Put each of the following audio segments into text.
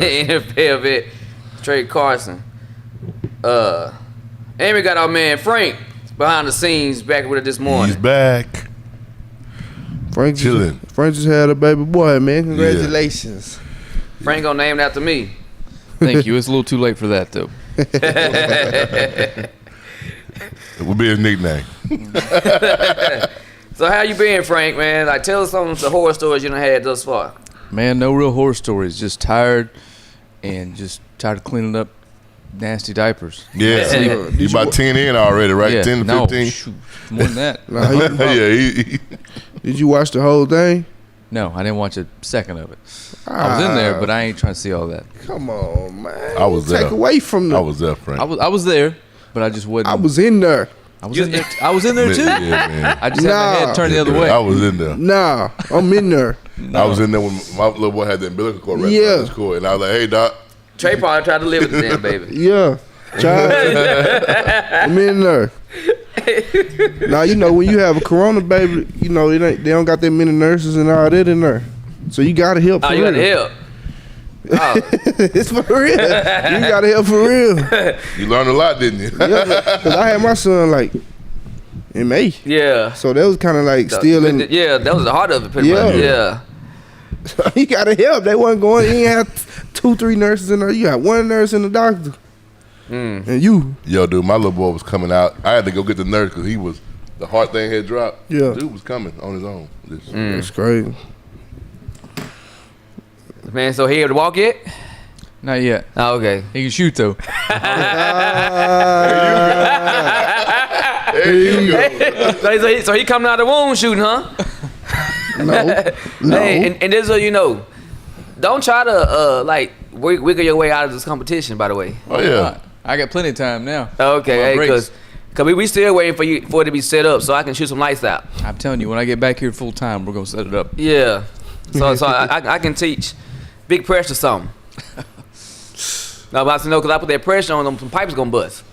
NFL vet, Trey Carson. And we got our man Frank behind the scenes back with it this morning. He's back. Frank just had a baby boy, man. Congratulations. Yeah. Frank gonna name it after me. Thank you. It's a little too late for that, though. It will be his nickname. So how you been, Frank, man? Like, tell us some of the horror stories you done had thus far. Man, no real horror stories. Just tired of cleaning up nasty diapers. Yeah. You about 10 in already, right? Yeah. 10 to 15? Shoot, more than that. Yeah. Did you watch the whole thing? No, I didn't watch a second of it. I was in there, but I ain't trying to see all that. Come on, man. I was there. Take away from them. I was there, Frank. I was there, but I just wasn't. I was in there. I was in there too. Yeah, man. I just had my head turned the other way. I was in there. Nah, I'm in there. I was in there when my little boy had the umbilical cord wrapped around his cord, and I was like, "Hey, doc." Trey probably tried to live with the damn baby. Yeah. I'm in there. Now, you know, when you have a corona baby, you know, they don't got that many nurses and all that in there. So you got to help for real. You got to help. Oh. It's for real. You got to help for real. You learned a lot, didn't you? Yeah, because I had my son, like, in May. Yeah. So that was kind of like still in. Yeah, that was the heart of it, pretty much. Yeah. So you got to help. They wasn't going. You ain't have 2-3 nurses in there. You got one nurse and the doctor. And you. Yo, dude, my little boy was coming out. I had to go get the nurse because the heart thing had dropped. Yeah. Dude was coming on his own. That's crazy. Man, so he able to walk yet? Not yet. Oh, okay. He can shoot though. There you go. So he coming out of the womb shooting, huh? No. Hey, and this is so you know, don't try to wiggle your way out of this competition. By the way. Oh yeah. I got plenty of time now. Okay, because we still waiting for it to be set up so I can shoot some lights out. I'm telling you, when I get back here full time, we're gonna set it up. Yeah. So I can teach big pressure something. No, but I know because I put that pressure on them, some pipes gonna bust.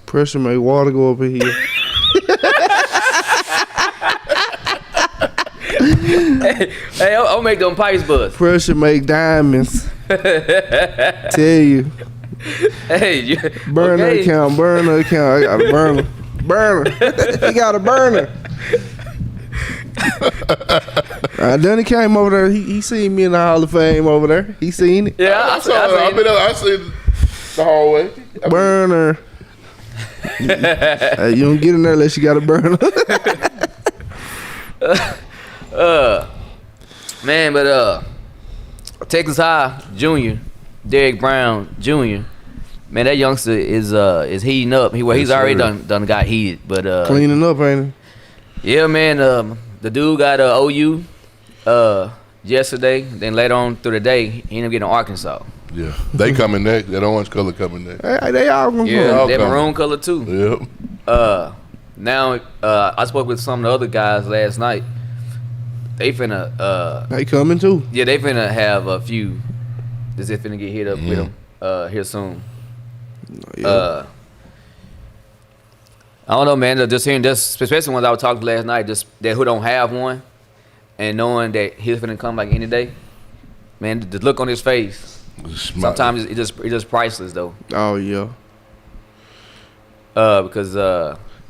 Pressure make water go up in here. Hey, I'll make them pipes bust. Pressure make diamonds. Tell you. Hey, Burner account. I got a burner. He got a burner. Danny came over there. He seen me in the Hall of Fame over there. He seen it. Yeah, I seen the hallway. Burner. Hey, you don't get in there unless you got a burner. Man, but Texas High Junior, Derek Brown Jr. Man, that youngster is heating up. He's already done got heated, but cleaning up, ain't he? Yeah, man. The dude got OU yesterday. Then later on through the day, he ended up getting Arkansas. Yeah, they coming next. That orange color coming next. Hey, they all gonna Yeah, that maroon color too. Yep. Now I spoke with some of the other guys last night. They finna they coming too. Yeah, they finna have a few. Is it finna get hit up with them here soon? Yeah. I don't know, man. Just hearing this, especially ones I was talking to last night, just that who don't have one, and knowing that he's finna come like any day. Man, the look on his face. Sometimes it's just priceless though. Oh yeah. Because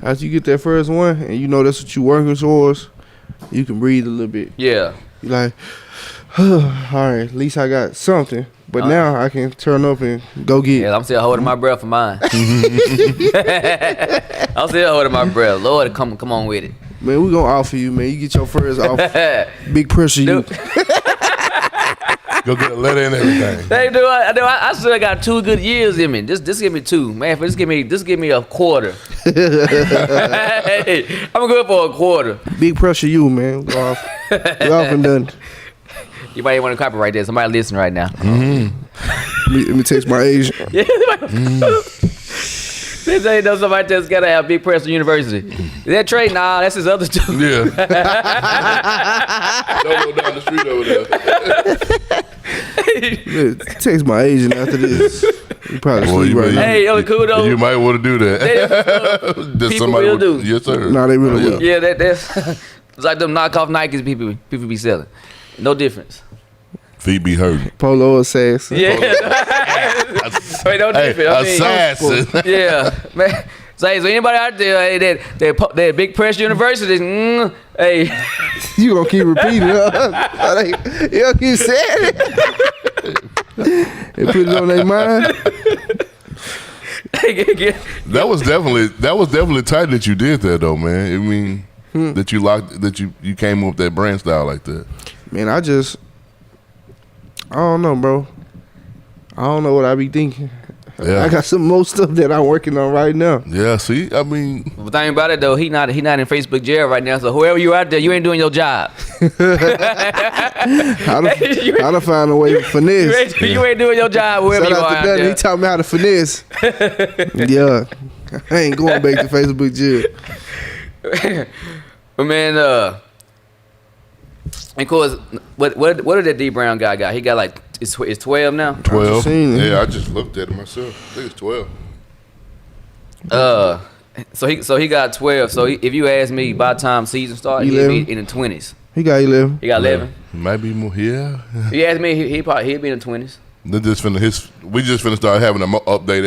after you get that first one, and you know that's what you working towards, you can breathe a little bit. Yeah. You like, all right, at least I got something. But now I can turn up and go get. Yeah, I'm still holding my breath for mine. I'm still holding my breath. Lord, come on with it. Man, we gonna offer you, man. You get your first off. Big pressure, you. Go get a letter and everything. Hey, dude, I still got 2 good years in me. Just give me 2, man. Just give me a quarter. Hey, I'm good for a quarter. Big pressure, you, man. We off and done. You might want to copyright that. Somebody listening right now. Let me text my agent. Yeah. This ain't no somebody just gotta have Big Pressure University. Is that Trey? Nah, that's his other 2. Yeah. Don't go down the street over there. Text my agent after this. You probably sleep right now. Hey, yo, cool though. You might want to do that. People will do. Yes, sir. Nah, they really will. Yeah, that's it's like them knockoff Nikes people be selling. No difference. Feet be hurting. Polo assassin. Yeah. Wait, don't Hey, different. I mean, assassin. yeah, man. So anybody out there, hey, that big press universities, hey, You gonna keep repeating it. You gonna keep saying it. They put it on their mind. That was definitely tight that you did that though, man. I mean, that you came up with that brand style like that. Man, I don't know, bro. I don't know what I be thinking. Yeah. I got some more stuff that I'm working on right now. Yeah, see, I mean, the thing about it though, he not in Facebook jail right now. So whoever you out there, you ain't doing your job. I done find a way to finesse. You ain't doing your job. Whoever Shout you are out to out Dunn. there. He taught me how to finesse. Yeah. I ain't going back to Facebook jail. But man, of course, what did that D Brown guy got? He got like it's 12 now. 12. seen it. Yeah, I just looked at it myself. I think it's 12. So he got 12. So if you ask me, by the time season started, he'd 11. be in the 20s. He got 11. He got 11. Might be more. Yeah. You ask me, he'd be in the 20s. We just finna start having an update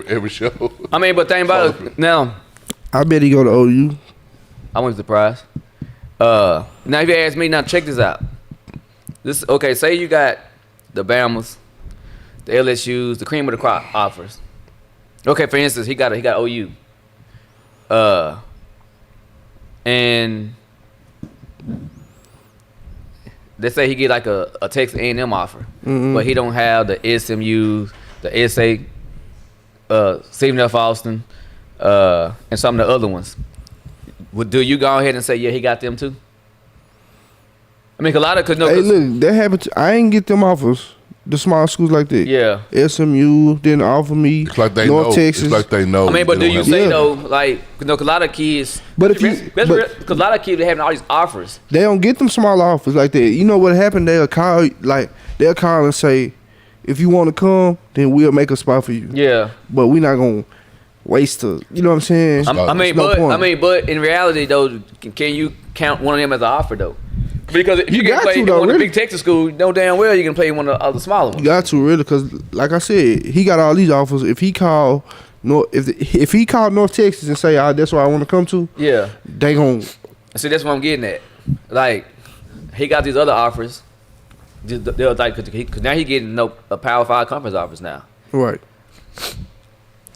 every show. I mean, but think about it now. I bet he go to OU. I wasn't surprised. Now if you ask me, now check this out. Okay, say you got the Bamas, the LSUs, the cream of the crop offers. Okay, for instance, he got OU. And let's say he get like a Texas A&M offer, but he don't have the SMUs, the SA, Stephen F. Austin, and some of the other ones. Do you go ahead and say, yeah, he got them too? I mean, a lot of Hey, look, that happened. I ain't get them offers. The small schools like that. yeah. SMU didn't offer me. It's like they North know. Texas. It's like they know. I mean, but they do don't you have- say Yeah. though, like, you know, 'cause a lot of kids, But if you- because but- a lot of kids are having all these offers. They don't get them small offers like that. You know what happened? They'll call and say, if you want to come, then we'll make a spot for you. Yeah. But we not gonna waste the. You know what I'm saying? I mean, There's no point. but in reality though, can you count one of them as an offer though? Because if you You can got play to, in though, one of the really. big Texas schools, you know damn well you can play one of the other smaller ones. You got to really, cause like I said, he got all these offers. If he called if he called North Texas and say, that's where I want to come to, Yeah. they gon' See, that's what I'm getting at. Like, he got these other offers. They're like, cause now he getting a Power 5 conference offers now. right.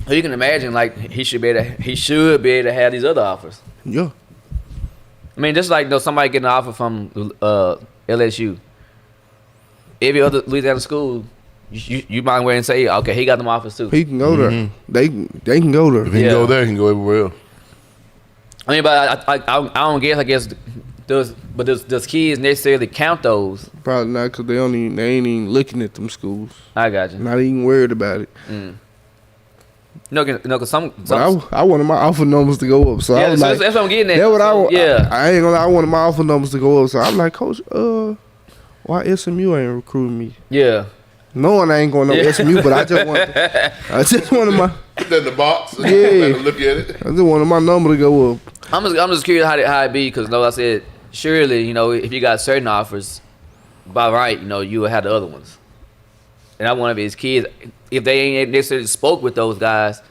So you can imagine, like, he should be able to have these other offers. Yeah. I mean, just like somebody getting an offer from LSU. Every other Louisiana school, you might well and say, okay, he got them offers too. He can go there. They can go there. If he Yeah. can go there, he can go everywhere else. I mean, but I don't guess. I guess does kids necessarily count those? Probably not, cause they ain't even looking at them schools. I got you. Not even worried about it. No, cause some But I wanted my offer numbers to go up, so I yeah, was like, that's what I'm getting at. that's what I So, want. yeah. I ain't gonna lie, I wanted my offer numbers to go up, so I'm like, Coach, why SMU ain't recruiting me? Yeah. Knowing I ain't going to SMU, but I just wanted my Put that in the box. Yeah. Let him look at it. I just wanted my number to go up. I'm just curious how it be, because like I said, surely, if you got certain offers, by right, you will have the other ones. And I want to be his kids, if they ain't necessarily spoke with those guys,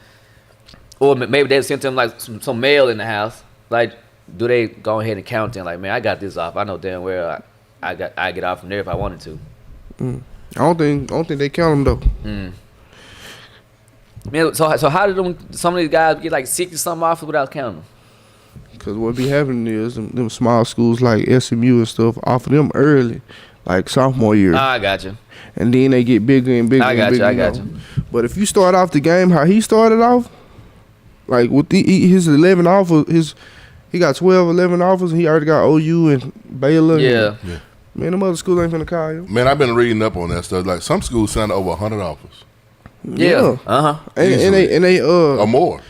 or maybe they sent them like some mail in the house, like, do they go ahead and count them? Like, man, I got this off. I know damn well I get off from there if I wanted to. I don't think they count them though. Man, so how did some of these guys get like 60-something offers without counting them? Cause what be happening is them small schools like SMU and stuff offer them early, like sophomore year, I got you. and then they get bigger and bigger. I and got bigger, you. I got know. you. But if you start off the game how he started off, like with his 11 offers, he got 12, 11 offers, and he already got OU and Baylor. Yeah. And, man, them other schools ain't finna call you. Man, I've been reading up on that stuff. Like some schools signed over 100 offers Yeah. Uh-huh. And they or more.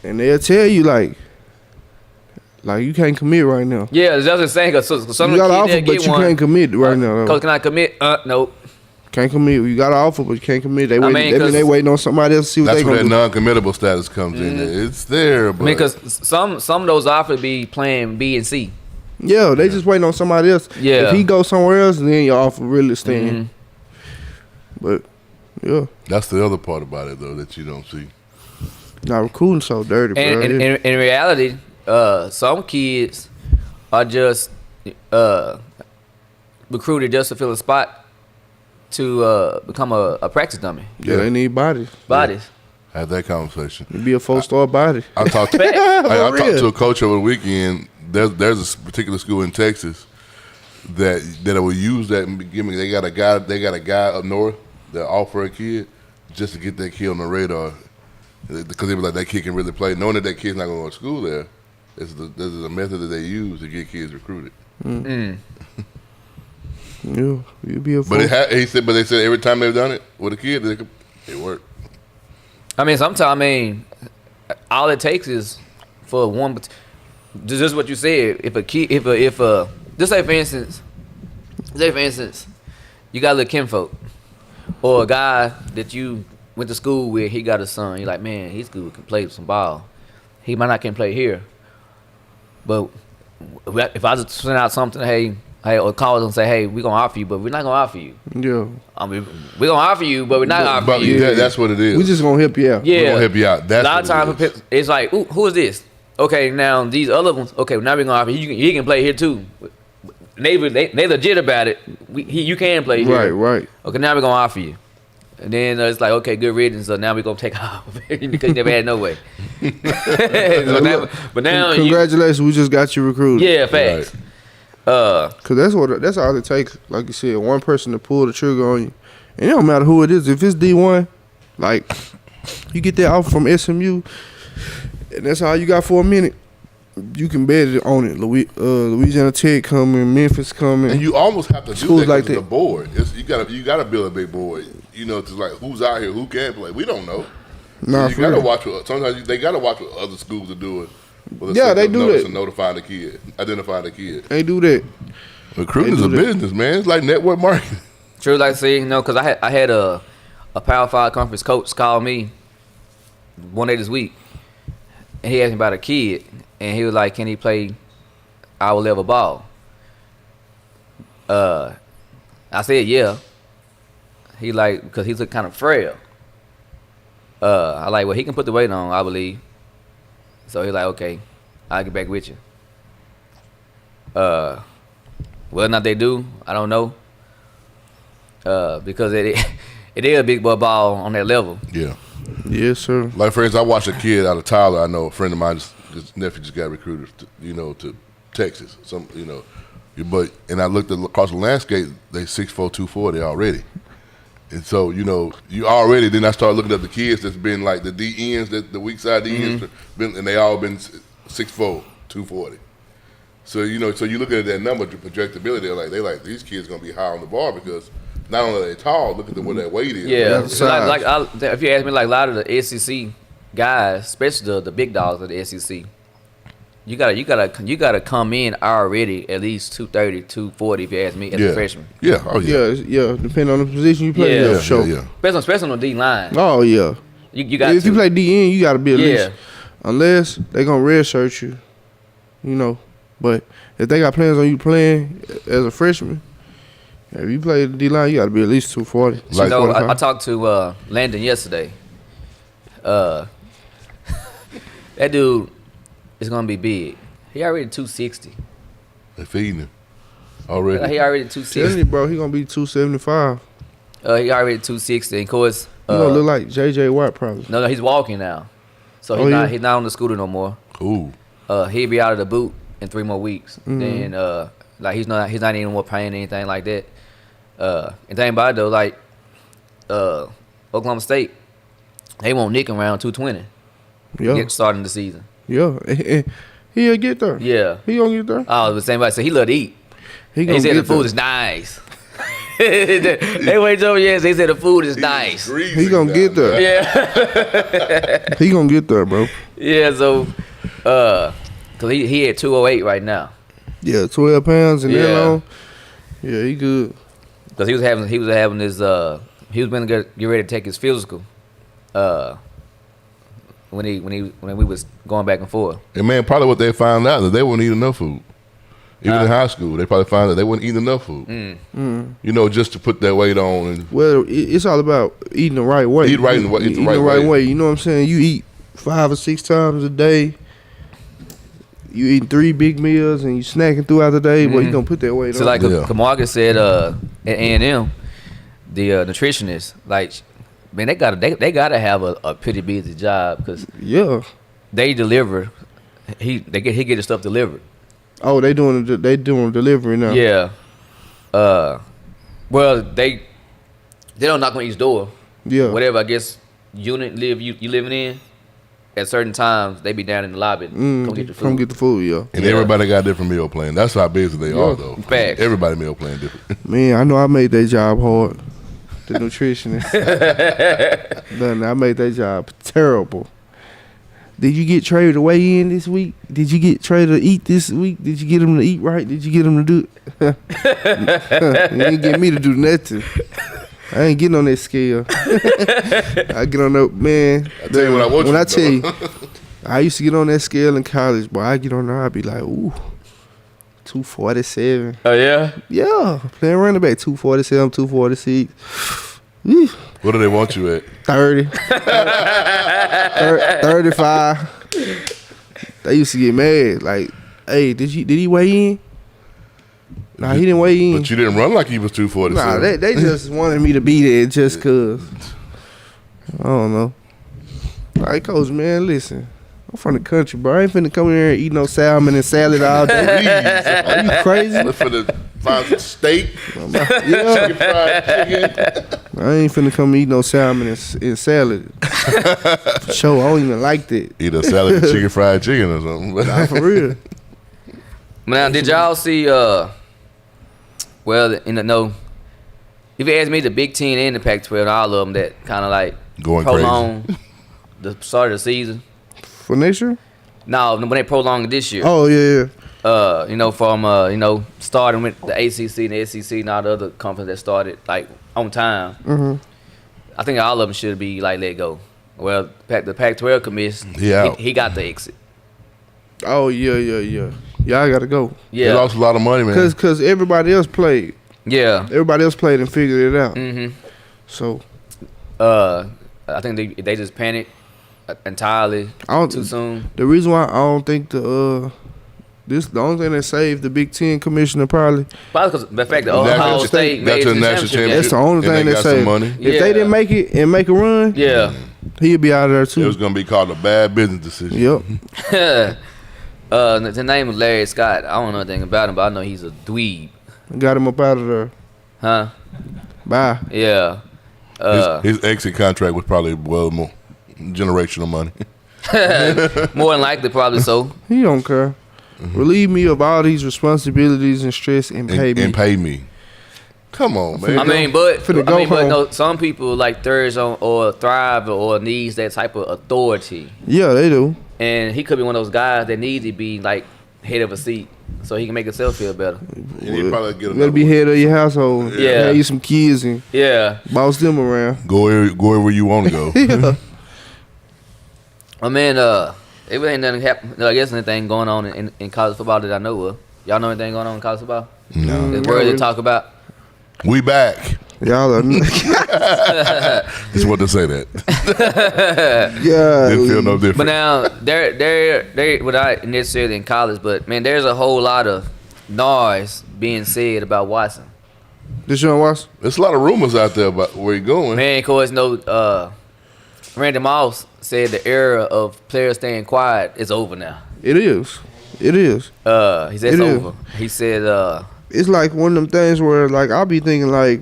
and they'll tell you like you can't commit right now. Yeah, that's what I'm saying. Cause some You of got the an kids offer, they'll but get you one. can't commit right now. though. Coach, can I commit? Nope. Can't commit. You got an offer, but you can't commit. They I waiting. mean, They waiting on somebody else to see what That's they where gonna that do. non-committable status comes in. There. It's there, I but mean, because some of those offers be playing B and C. Yeah, they just waiting on somebody else. Yeah. If he goes somewhere else, then your offer really stand. Mhm. But yeah, That's the other part about it though that you don't see. now recruiting so dirty, bro. And in reality, some kids are just recruited just to fill a spot to become a practice dummy. yeah, they need bodies. Bodies. Have that conversation. Be a 4-star body. I talked to, Fact. I For talked real. to a coach over the weekend. There's a particular school in Texas that will use that gimmick. They got a guy up north that offer a kid just to get that kid on the radar because they were like that kid can really play, knowing that kid's not going to go to school there. This is a method that they use to get kids recruited. Mm. Yeah, you be a. But they said every time they've done it with a kid, it worked. I mean, sometimes all it takes is for one. Just what you said. If a kid, just say for instance, you got a little kinfolk, or a guy that you went to school with, he got a son. You're like, man, he's good, can play some ball. He might not can play here, but if I just send out something, hey, or call and say, hey, we're gonna offer you, but we're not gonna offer you. Yeah, I mean, we're gonna offer you, but we're not But offering you. that's what it is. we just gonna help you out. Yeah, We're gonna help you out. That's a lot of what it times it's like, ooh, who is this? Okay, now these other ones. Okay, now we're gonna offer you. He can play here too. They legit about it. You can play here. Right. Okay, now we're gonna offer you. And then it's like, okay, good riddance. So now we're gonna take off because you never had no way. but now Congratulations, we just got you recruited. yeah, facts. Cause that's all it takes. Like you said, one person to pull the trigger on you, and it don't matter who it is. If it's D1, like you get that offer from SMU, and that's all you got for a minute. You can bet it on it. Louisiana Tech coming, Memphis coming. And you almost have to do Schools that like because that. of the board. You gotta build a big board. You know, to like who's out here, who can play. We don't know. Nah, So you for gotta real. watch. Sometimes they gotta watch what other schools are doing. with a Yeah, sense they of do notice that. and notifying the kid, identifying the kid. They do that. Recruiting's They a do that. business, man. It's like network marketing. True, like see, because I had a Power 5 conference coach call me one day this week, and he asked me about a kid, and he was like, "Can he play our level ball?" I said, "Yeah." He like because he's kind of frail. I like, well, he can put the weight on, I believe. So he's like, "Okay, I'll get back with you." Whether or not they do, I don't know. Because it is a big boy ball on that level. Yeah. Yes, sir. Like for instance, I watched a kid out of Tyler. I know a friend of mine, his nephew just got recruited, to Texas. And I looked across the landscape. They 6'4", 240 already. And so you already. Then I started looking at the kids that's been like the DNs, the weak side DNs, and they all been 6'4", 240. So so you look at that number, the projectability. They like these kids gonna be high on the bar because not only are they tall, look at what that weight is. Yeah, Yeah, so if you ask me, like a lot of the SEC guys, especially the big dogs of the SEC, you gotta come in already at least 230, 240 if you ask me as a freshman. Yeah. Oh yeah. Yeah. Depending on the position you play. Yeah. Yeah, Yeah. sure. Yeah. Especially on the D line. Oh yeah. You got If you play DN, you gotta be at Yeah. least, unless they gonna redshirt you, But if they got plans on you playing as a freshman, if you play the D line, you gotta be at least 240. Like- I talked to Landon yesterday. That dude is gonna be big. He already 260. They feeding him already. He already Telling 260. you, bro, he gonna be 275. He already 260. And of course, He gonna look like JJ Watt probably. no, he's walking now, so Oh, yeah? he's not on the scooter no more. Cool. He'll be out of the boot in 3 more weeks. Mhm. Then like he's not even more pain or anything like that. And thing about it though, like Oklahoma State, they won't Nick around 220 Yeah, starting the season. yeah. He'll get there. Yeah. He gonna get there. Oh, the same. So he love to eat. He He gonna said the get food there. is nice. They wait over here. They said the food is nice. He gonna get there. Yeah, He gonna get there, bro. yeah. So, cause he at 208 right now. Yeah, 12 pounds and Yeah. that long. Yeah, he good. Cause he was having his he was gonna get ready to take his physical. When we was going back and forth. And man, probably what they found out that they wouldn't eat enough food. Even in high school, they probably find that they weren't eating enough food. You know, just to put that weight on. And Well, it's all about eating the right way. Eat right and eat the Eating right the right way. way. You know what I'm saying? You eat 5 or 6 times a day. You eating 3 big meals and you snacking throughout the day. Well, you gonna put that weight So on. like Yeah. Kamarga said at A&M, the nutritionist, like, man, they gotta have a pretty busy job because Yeah. they deliver. He get his stuff delivered. Oh, they doing delivery now. Yeah. Well, they don't knock on each door. Yeah. Whatever, I guess, unit you living in, at certain times, they be down in the lobby. Come get the food. Come get the food, yeah. And Yeah. everybody got different meal plan. That's how busy they are, though. Facts. Everybody meal plan different. Man, I know I made that job hard. The nutritionist. Man, I made that job terrible. Did you get Trey to weigh in this week? Did you get Trey to eat this week? Did you get him to eat right? Did you get him to do it? You didn't get me to do nothing. I ain't getting on that scale. I get on that, man. I tell you what I want you when I to tell know. you, I used to get on that scale in college, boy. I get on there, I be like, ooh, 247. Oh yeah. Yeah, playing running back, 247, 246. Eesh. What do they want you at? 30. 35. They used to get mad. Like, hey, did he weigh in? Nah, he didn't weigh in. But you didn't run like you was 247. Nah, they just wanted me to be there just cause. I don't know. Like, coach, man, listen. I'm from the country, bro. I ain't finna come in here and eat no salmon and salad all day. Are you crazy? Look for the find some steak, Yeah. chicken fried chicken. I ain't finna come eat no salmon and salad. For sure, I don't even like that. Eat a salad with chicken fried chicken or something. Nah, for real. Now, did y'all see? Well, if you ask me, the Big Ten and the Pac-12, all of them that kind of like Going prolong the start of the season. For next year? No, when they prolonged it this year. Oh, yeah. From starting with the ACC and the SEC and all the other conferences that started like on time. Mm-hmm. I think all of them should be like let go. Well, the Pac-12 commission, He out. he got the exit. Oh, yeah. Yeah, I gotta go. They Yeah, lost a lot of money, man. Cause everybody else played. yeah. Everybody else played and figured it out. Mm-hmm. So I think they just panicked entirely I don't. too soon. The reason why I don't think the only thing that saved the Big Ten commissioner probably. Probably because the fact that National Ohio State State got made to it the national championship. That's the only And thing they that got some saved. money. If Yeah. they didn't make it and make a run, Yeah. he'd be out of there too. It was going to be called a bad business decision. Yep. The name was Larry Scott. I don't know anything about him, but I know he's a dweeb. Got him up out of there. Huh? Bye. Yeah. His exit contract was probably well more generational money. More than likely, probably so. He don't care. Relieve me of all these responsibilities and stress and pay me. And pay me. Come on, man. I mean, but home. no, some people like thirst on or thrive or needs that type of authority, Yeah, they do. and he could be one of those guys that needs to be like head of a seat so he can make himself feel better. And he probably get You gotta another be one. head of your household. Yeah. Have you some kids and Yeah. boss them around. Go where you want to go. Yeah. I mean, it ain't nothing happen. I guess anything going on in college football that I know of. Y'all know anything going on in college football? No. There's words to talk about. We back. Y'all are Just want to say that. yeah. Didn't feel no But different. now they're without necessarily in college, but man, there's a whole lot of noise being said about Watson. Deshaun Watson. There's a lot of rumors out there about where you're going. Man, of course, Randy Moss said the era of players staying quiet is over now. It is. It is. He said it's It is. over. He said, It's like one of them things where like I'll be thinking like,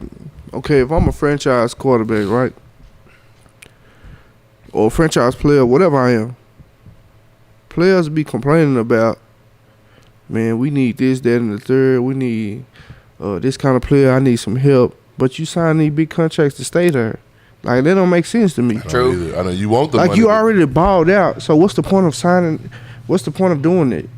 okay, if I'm a franchise quarterback, right? Or a franchise player, whatever I am. Players be complaining about, man, we need this, that, and the third. We need this kind of player. I need some help. But you sign these big contracts to stay there. Like, that don't make sense to me. I don't True. either. I know you want the Like, money. you but already balled out. So what's the point of signing? What's the point of doing it?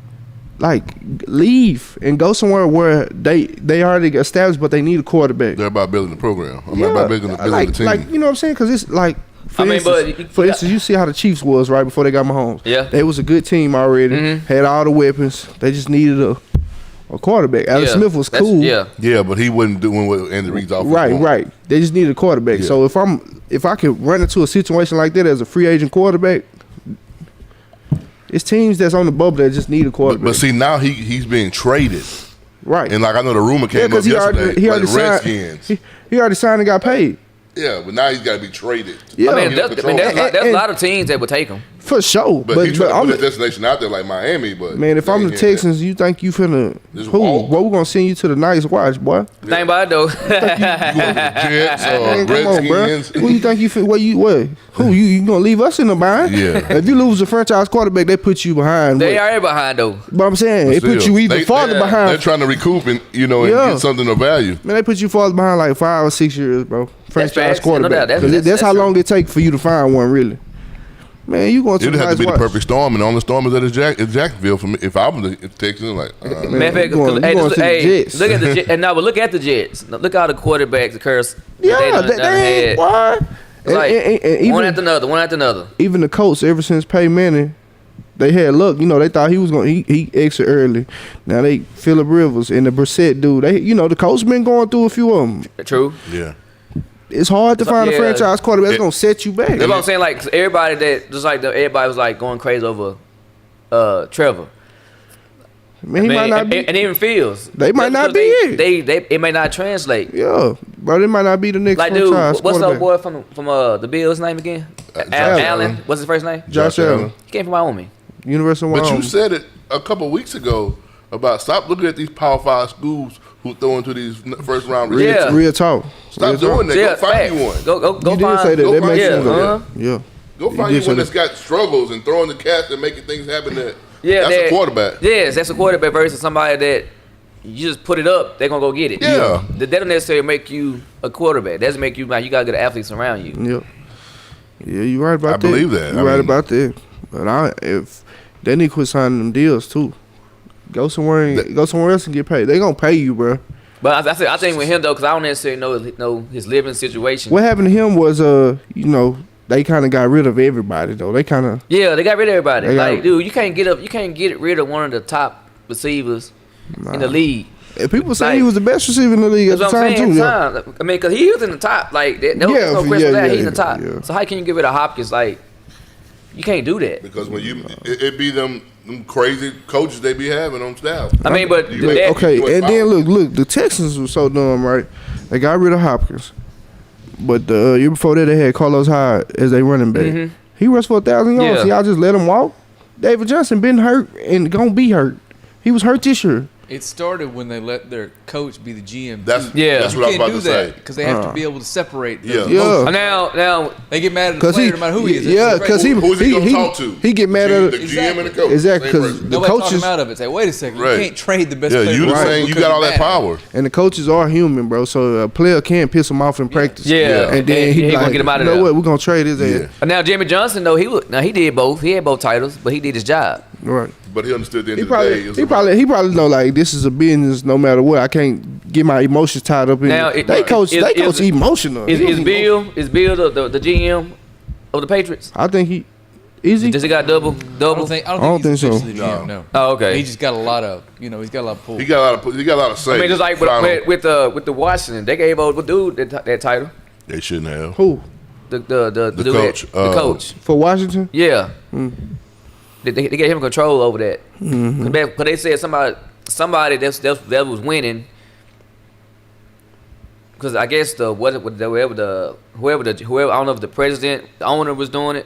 Like, leave and go somewhere where they already established, but they need a quarterback. They're about building the program. I'm not about building like, the team. like, you know what I'm saying? Because it's like, for I mean, instance, but you see how the Chiefs was right before they got Mahomes. Yeah. They was a good team already. Mhm. Had all the weapons. They just needed a quarterback. Alex Yeah, Smith was that's- cool. Yeah. Yeah, but he wasn't doing what Andy Reid's offense Right, wanted. right. They just needed a quarterback. Yeah. So if I could run into a situation like that as a free agent quarterback, it's teams that's on the bubble that just need a quarterback. But see, now he's being traded. right. And like I know the rumor came up because yesterday, he already like signed. Redskins. He already signed and got paid. Yeah, but now he's got to be traded. Yeah. I mean, Get there's, control. there's a And- lot of teams that would take him. For sure. But he tried to I'm put his destination out there like Miami. But man, if I'm the they ain't hearing Texans, you think you finna Just who? walk. Well, we're gonna send you to the nice watch, boy. Think about it though. that. You going to the Jets or Man, come on, bro. Redskins? Who you think you fit? What? Who you gonna leave us in the bind? Yeah. If you lose a franchise quarterback, they put you behind. They what? already behind though. But I'm saying it put Still, you even they- farther They're behind. trying to recoup and and Yeah. get something of value. Man, they put you farther behind like 5 or 6 years, bro. Franchise facts. No quarterback. doubt. 'Cause That's that's how true. long it take for you to find one, really. Man, you going to It'd the have nice to be watch. the perfect storm, and the only storm is at Jacksonville for me. If I was the Texans, like Man, Matter of fact, you going to the Jets. look at the Jets. And now, but look at the Jets. Look at all the quarterbacks, the curse. Yeah, they ain't why. Like, And one even, after another, one after another. even the Colts, ever since Peyton Manning, they had luck. You know, they thought he was going. He exit early. Now they Phillip Rivers and the Brissett dude. They, the Colts been going through a few of them. True. yeah. It's hard to find a Yeah. franchise quarterback that's gonna set you back. That's what I'm saying. Like 'cause everybody that just like everybody was like going crazy over Trevor. Man, he might not be. and even Fields. They might not be it. They it may not translate. Yeah, bro, they might not be the next Like, dude, franchise what's the quarterback. boy from the Bills' name again? Josh Allen. Allen. What's his first name? Josh Allen, He came from Wyoming. University of But Wyoming. you said it a couple of weeks ago about stop looking at these Power 5 schools who throw into these first round real, results. Yeah. real talk. Stop Real doing talk. that. Go find you one. Go You find. did say that. go That find- makes yeah, sense. though. uh-huh. Yeah. Go find did you say one that. that's got struggles and throwing the cast and making things happen. That's Yeah, a quarterback. Yes, that's a quarterback versus somebody that you just put it up, they're gonna go get it. Yeah. That don't necessarily make you a quarterback. That doesn't make you man. You gotta get athletes around you. Yeah, you right about I that. believe that. You I right mean- about that. But if they need to quit signing them deals too, go somewhere else and get paid. They gonna pay you, bro. But I think with him though, because I don't necessarily know his living situation. What happened to him was they kind of got rid of everybody though. They kind of Yeah, they got rid of everybody. They got- Like, dude, you can't get rid of one of the top receivers in the league. people say Like- he was the best receiver in the league at That's the what I'm time saying. too. At the time. I mean, because he was in the top. Like, there's no question yeah, that yeah, he's in the top. yeah. So how can you get rid of Hopkins? Like, you can't do that. Because when it be them crazy coaches they be having on staff. I mean, but You that, ain't- Okay, you ain't and then foul. look, the Texans were so dumb, right? They got rid of Hopkins, but the year before that they had Carlos Hyde as their running back. He rushed for 1,000 yards. Yeah. Y'all just let him walk. David Johnson been hurt and gonna be hurt. He was hurt this year. It started when they let their coach be the GM. That's too. Yeah. That's You what I was can't about do to say. that because they have to be able to separate. Yeah. those Yeah. emotions. now, They get mad at the Cause player he, no matter who he is. yeah, That's because great. Who's he gonna talk to? He get mad at the GM and the coach. Exactly, Same 'cause person. the Nobody talk coaches- him out of it. Say, wait a second, Right. you can't trade the best Yeah, player. you the in the same. world You because got all you're that mad. power. and the coaches are human, bro. So a player can't piss him off in practice. Yeah. and then And he he gonna like, get him out of you know there. what? We're gonna trade his Yeah. ass. Now Jimmy Johnson though he did both. He had both titles, but he did his job. Right. But he understood the end He of the day. probably, it was he about- probably, he probably know like this is a business. No matter what, I can't get my emotions tied up in Now, it. it- They coach is- emotional. Is He don't Bill the GM of the Patriots? I think he is he. Does he got double? I don't think he's think so. officially the GM, no. Oh, okay. He just got a lot of, he's got a lot of pull. He got a lot of say. I mean, just like Final. with the Washington, they gave old dude that title. They shouldn't have. Who The dude coach, the coach. for Washington? Yeah. They gave him control over that. Cause they said somebody that was winning. Because I guess whoever I don't know if the president, the owner was doing it,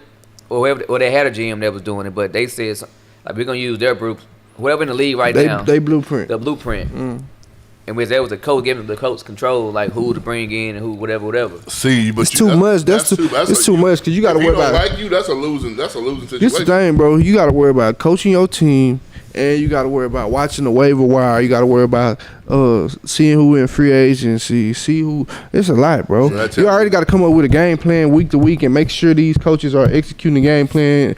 or they had a GM that was doing it, but they said like we're gonna use their group, whoever in the league right now, They blueprint. the blueprint. And with that was the coach giving the coach control, like who to bring in and who whatever. See, but It's too much. It's too much because you got to If worry he don't about. like you, that's a losing situation. This the thing, bro. You got to worry about coaching your team, and you got to worry about watching the waiver wire. You got to worry about seeing who in free agency, see who. It's a lot, bro. So that's You it. already got to come up with a game plan week to week and make sure these coaches are executing the game plan.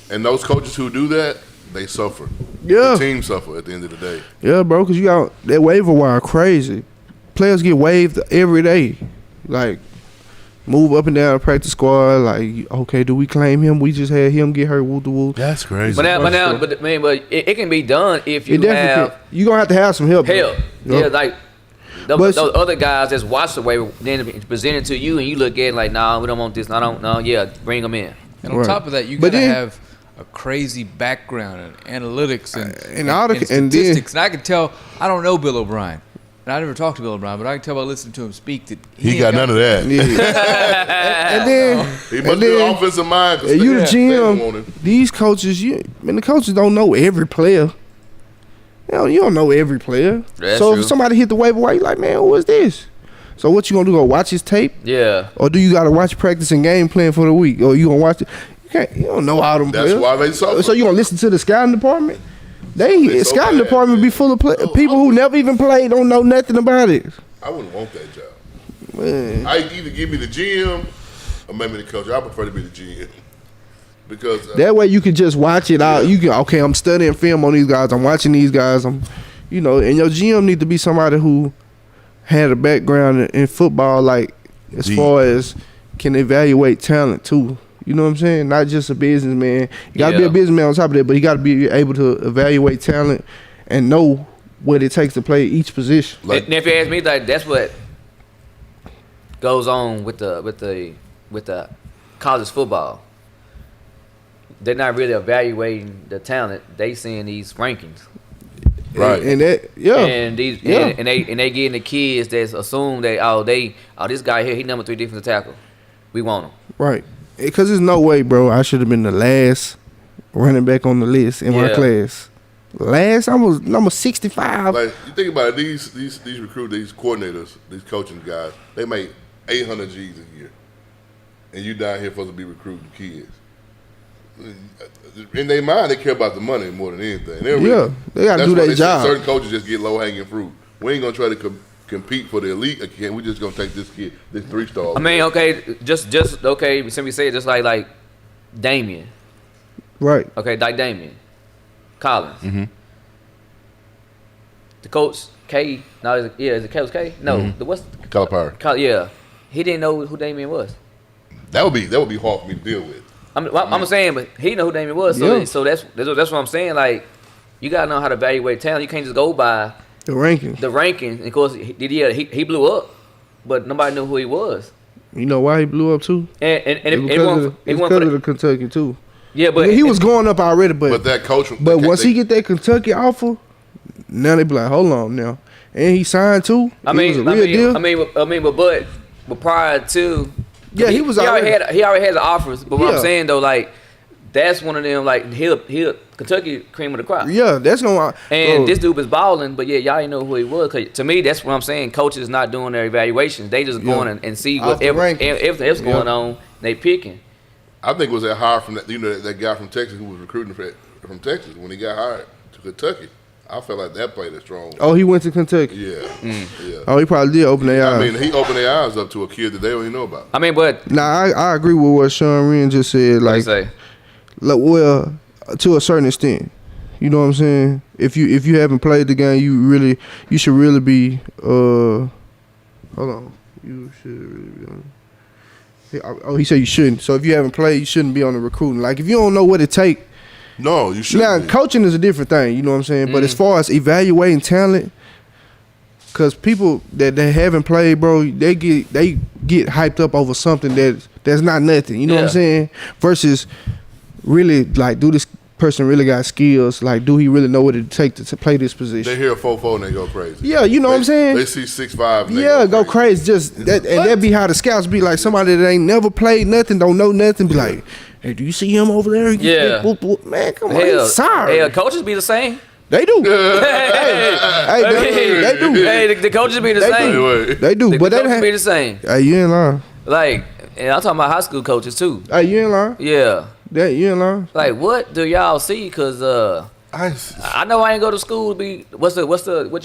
And those coaches who do that, they suffer. Yeah. The team suffer at the end of the day. Yeah, bro, because you got that waiver wire crazy. Players get waived every day. Like, move up and down the practice squad. Like, okay, do we claim him? We just had him get hurt. Woo the woo. That's crazy. But it can be done if you It definitely have you gonna have to have some help. help. bro. Yeah, like those But- other guys that's watched the way then present it to you, and you look at it like, nah, we don't want this. I don't know. Yeah, bring them in. And on Right. top of that, you But gotta then- have a crazy background and analytics And all the- and then- statistics. And I can tell. I don't know Bill O'Brien. And I never talked to Bill O'Brien, but I can tell by listening to him speak that He ain't got none of that. Yeah. and then He and must be then- an offensive mind. 'Cause and you the Staley GM. wanted- These coaches, the coaches don't know every player. You don't know every player. That's so true. if somebody hit the waiver wire, you like, man, who is this? So what you gonna do? Go watch his tape, Yeah. or do you gotta watch practice and game plan for the week, or you gonna watch it? You don't know all them That's players. why they suffer. So you gonna listen to the scouting department? They so Scouting bad, department man. be full of Oh, people who never even played, don't know nothing about it. I wouldn't want that job. Man. I either give me the GM or maybe the coach. I prefer to be the GM because That way you can just watch it out. You can I'm studying film on these guys. I'm watching these guys. And your GM need to be somebody who had a background in football, like as Deep. far as can evaluate talent too. You know what I'm saying? Not just a businessman. You got to be Yeah. a businessman on top of that, but you got to be able to evaluate talent and know what it takes to play each position. like And if you ask me, like that's what goes on with the college football. They're not really evaluating the talent. They seeing these rankings, right. And that, yeah. and these Yeah. and they getting the kids that assume that this guy here, he number 3 defensive tackle. We want him. Right. Because there's no way, bro, I should have been the last running back on the list in my Yeah. class. Last, I was number 65. Like you think about it, these recruits, these coordinators, these coaching guys, they make 800 G's a year, and you down here supposed to be recruiting kids. In their mind, they care about the money more than anything. They got to do their job. Certain coaches just get low hanging fruit. We ain't gonna try to compete for the elite again. We just gonna take this kid, this 3-star. I mean, okay, just okay. Simply say it, just like Damien. Right. Okay, like Damien Collins. Mm-hmm. The coach K. No, is it Coach K? No, Mm-hmm. what's Calipari. yeah. He didn't know who Damien was. That would be hard for me to deal with. I'm saying, but he know who Damien was. So, Yeah. so that's what I'm saying. Like, you gotta know how to evaluate talent. You can't just go by The rankings. the rankings. And of course, he blew up, but nobody knew who he was. You know why he blew up too? And It's it because won of for the Kentucky too. yeah, but He was going up already, But that coach, But once he get that Kentucky offer, now they be like, hold on now. And he signed too. I It was mean, a real deal. but prior to Yeah, he was already- he already had the offers. But what Yeah. I'm saying though, like that's one of them. Like he Kentucky cream of the crop. Yeah, that's gonna. And this dude was balling, but yeah, y'all didn't know who he was. 'Cause to me, that's what I'm saying. Coaches not doing their evaluations. They just Yeah. going and see Off what the rankings. everything else going Yeah. on. They picking. I think it was that hire from that guy from Texas who was recruiting from Texas when he got hired to Kentucky. I felt like that played a strong. Oh, he went to Kentucky. Yeah, yeah. Oh, he probably did open their I eyes. mean, he opened their eyes up to a kid that they don't even know about. I mean, but Nah, I agree with what Sean Wren just said. like Like, say, well, to a certain extent, you know what I'm saying. If you haven't played the game, you should really be. Hold on, you should really be on. Oh, he said you shouldn't. So if you haven't played, you shouldn't be on the recruiting. Like if you don't know what it take. No, you should. Now coaching is a different thing. You know what I'm saying. But as far as evaluating talent. Cause people that haven't played, bro, they get hyped up over something that's not nothing. You know what I'm Yeah. saying? Versus really like, do this person really got skills? Like, do he really know what it takes to play this They position? hear 4-4 and they go crazy. Yeah, you know what I'm saying? They see 6'5". And they Yeah, go crazy. Just that, and that be how the scouts be like. Somebody that ain't never played nothing, don't know nothing, be like, "Hey, do you see him over there?" Yeah. Boop, boop. Man, come on, hell, he's sorry. hell, coaches be the same. They do. Hey, they do. Hey, the coaches be the They same. do. Anyway, They do, The but they coaches don't be have. the same. Hey, you ain't lying. Like, and I'm talking about high school coaches too. Hey, you ain't lying. Yeah. That you ain't lying. Like, what do y'all see? Cause I know I ain't go to school to be what you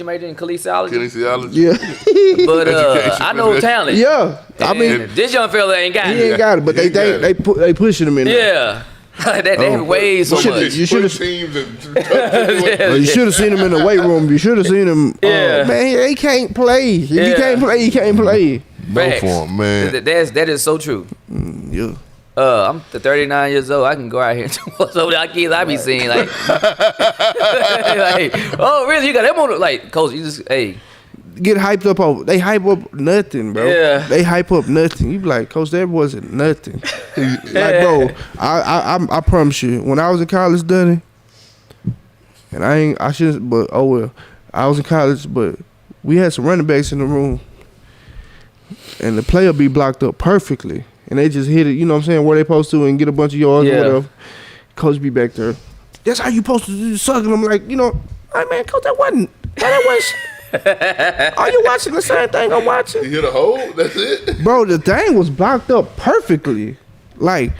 majored in kinesiology, kinesiology. Yeah. but Education. I know talent. Yeah. I mean, And this young fella ain't got he it. ain't got it, but He they ain't got they pushing him in there. Yeah. they have way so should've- much. you should've- teams and Well, you should have seen him in the weight room. You should have seen him. Yeah. Man, he can't play. If he Yeah. can't play, he can't play. Facts. for him, man. That is so true. Yeah. I'm 39 years old. I can go out here and do what's over there. Kids I be seeing like, like, oh really? You got them on the, like, coach? You just Get hyped up over. They hype up nothing, bro. Yeah. They hype up nothing. You be like, Coach, that wasn't nothing. Like, bro, I promise you, when I was in college, Dunny, and I shouldn't, but oh well, I was in college, but we had some running backs in the room, and the player be blocked up perfectly, and they just hit it, you know what I'm saying, where they supposed to, and get a bunch of yards or whatever. Coach be back there. That's how you supposed to do sucking. I'm like, you know, hey man, Coach, that wasn't. Are you watching the same thing I'm watching? You hit a hole. That's it. Bro, the thing was blocked up perfectly. Like,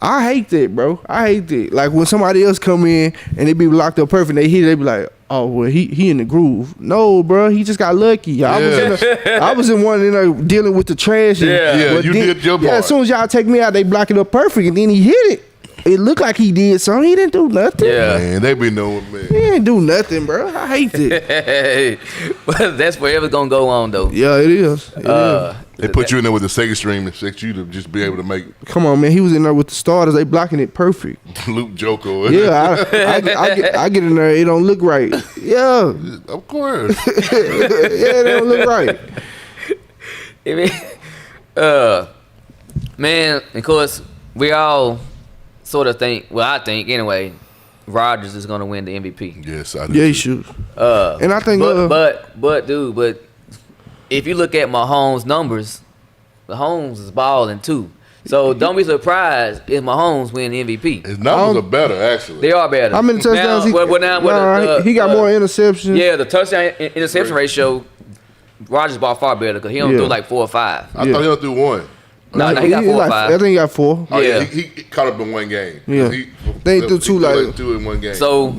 I hate that, bro. I hate that. Like when somebody else come in and they be blocked up perfect, they hit it, they be like, oh well, he in the groove. No, bro, he just got lucky. I was in one, dealing with the trash. Yeah, you did your part. Yeah, as soon as y'all take me out, they block it up perfect, and then he hit it. It looked like he did something. He didn't do nothing. Yeah. Man, they be knowing, man. He didn't do nothing, bro. I hate it. But that's forever gonna go on though. Yeah, it is. It is. They put you in there with the second string and expect you to just be able to make Come on, man. He was in there with the starters. They blocking it perfect. Luke Joko. Yeah, I get in there. It don't look right. Yeah. Of course. Yeah, it don't look right. Man, of course, we all sort of think, well, I think anyway, Rodgers is gonna win the MVP. Yes, I do. Yeah, he should. And I think, But if you look at Mahomes' numbers, Mahomes is balling too. So don't be surprised if Mahomes win the MVP. His numbers are better, actually. They are better. how many touchdowns he got more interceptions. Yeah, the touchdown interception ratio, Rodgers ball far better because he don't throw like 4 or 5. I thought he only threw one. No, he got 4 or 5. I think he got 4. Oh, Yeah. he caught up in one game. Yeah. They threw two like two in one game. So,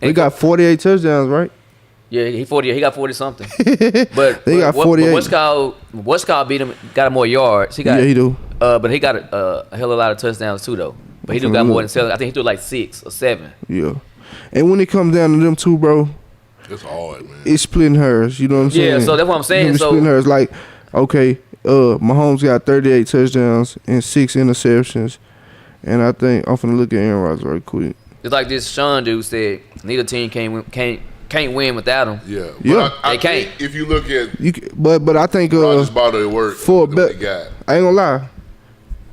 we got 48 touchdowns, right? yeah, he got 40 something. But They got 48. What's called beat him, got more yards. He Yeah, he do. But he got a hell of a lot of touchdowns too though. But he do got more than 7. I think he threw like 6 or 7. Yeah. And when it comes down to them two, bro, it's hard, man. it's splitting hers. You know what I'm saying? Yeah, so that's what I'm saying. It's So splitting hers. Like, okay, Mahomes got 38 touchdowns and 6 interceptions. And I think I'm finna look at Aaron Rodgers right quick. it's like this Sean dude said, neither team can't win without him. Yeah. Yeah. But I They can't. think if you look at But I think Rodgers' body of work, for a than what bet, he got. I ain't gonna lie.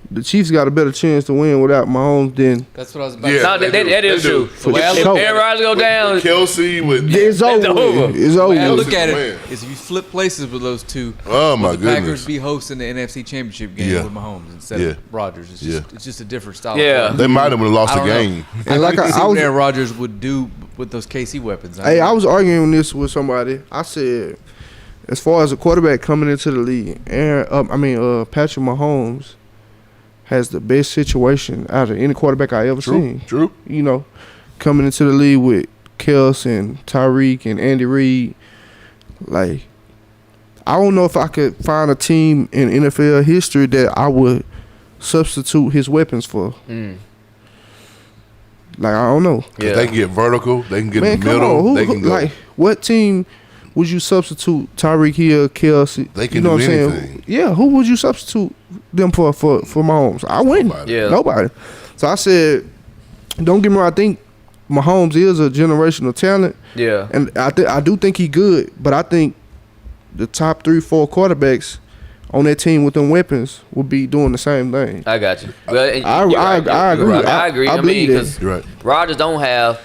The Chiefs got a better chance to win without Mahomes than That's what I was about Yeah. to No, say. that is They do. true. For If sure. Aaron Rodgers go down, Kelsey with it's over. over. It's The way I over. Kelsey look at can it win. is if you flip places with those two, Oh my the Packers goodness. be hosting the NFC Championship game Yeah. with Mahomes instead Yeah. of Rodgers. It's just a different style. Yeah. Of play. They might have lost I the don't know. game. And like I I see was, what Aaron Rodgers would do with those KC weapons. hey, I was arguing this with somebody. I said, as far as a quarterback coming into the league, Patrick Mahomes has the best situation out of any quarterback I ever seen. True. You know, coming into the league with Kels and Tyreek and Andy Reid. Like, I don't know if I could find a team in NFL history that I would substitute his weapons for. Like, I don't know. 'Cause they can get vertical. They can get Man, in the come middle. on. They can go. Like, what team would you substitute Tyreek Hill, Kelsey? They can you know do what I'm saying? anything. Yeah, who would you substitute them for Mahomes? I wouldn't. Nobody. Yeah. Nobody. So I said, don't get me wrong, I think Mahomes is a generational talent. yeah. And I do think he good, but I think the top 3-4 quarterbacks on that team with them weapons would be doing the same thing. I got you. Well, I agree. I agree. I mean, believe that. because You're right. Rodgers don't have.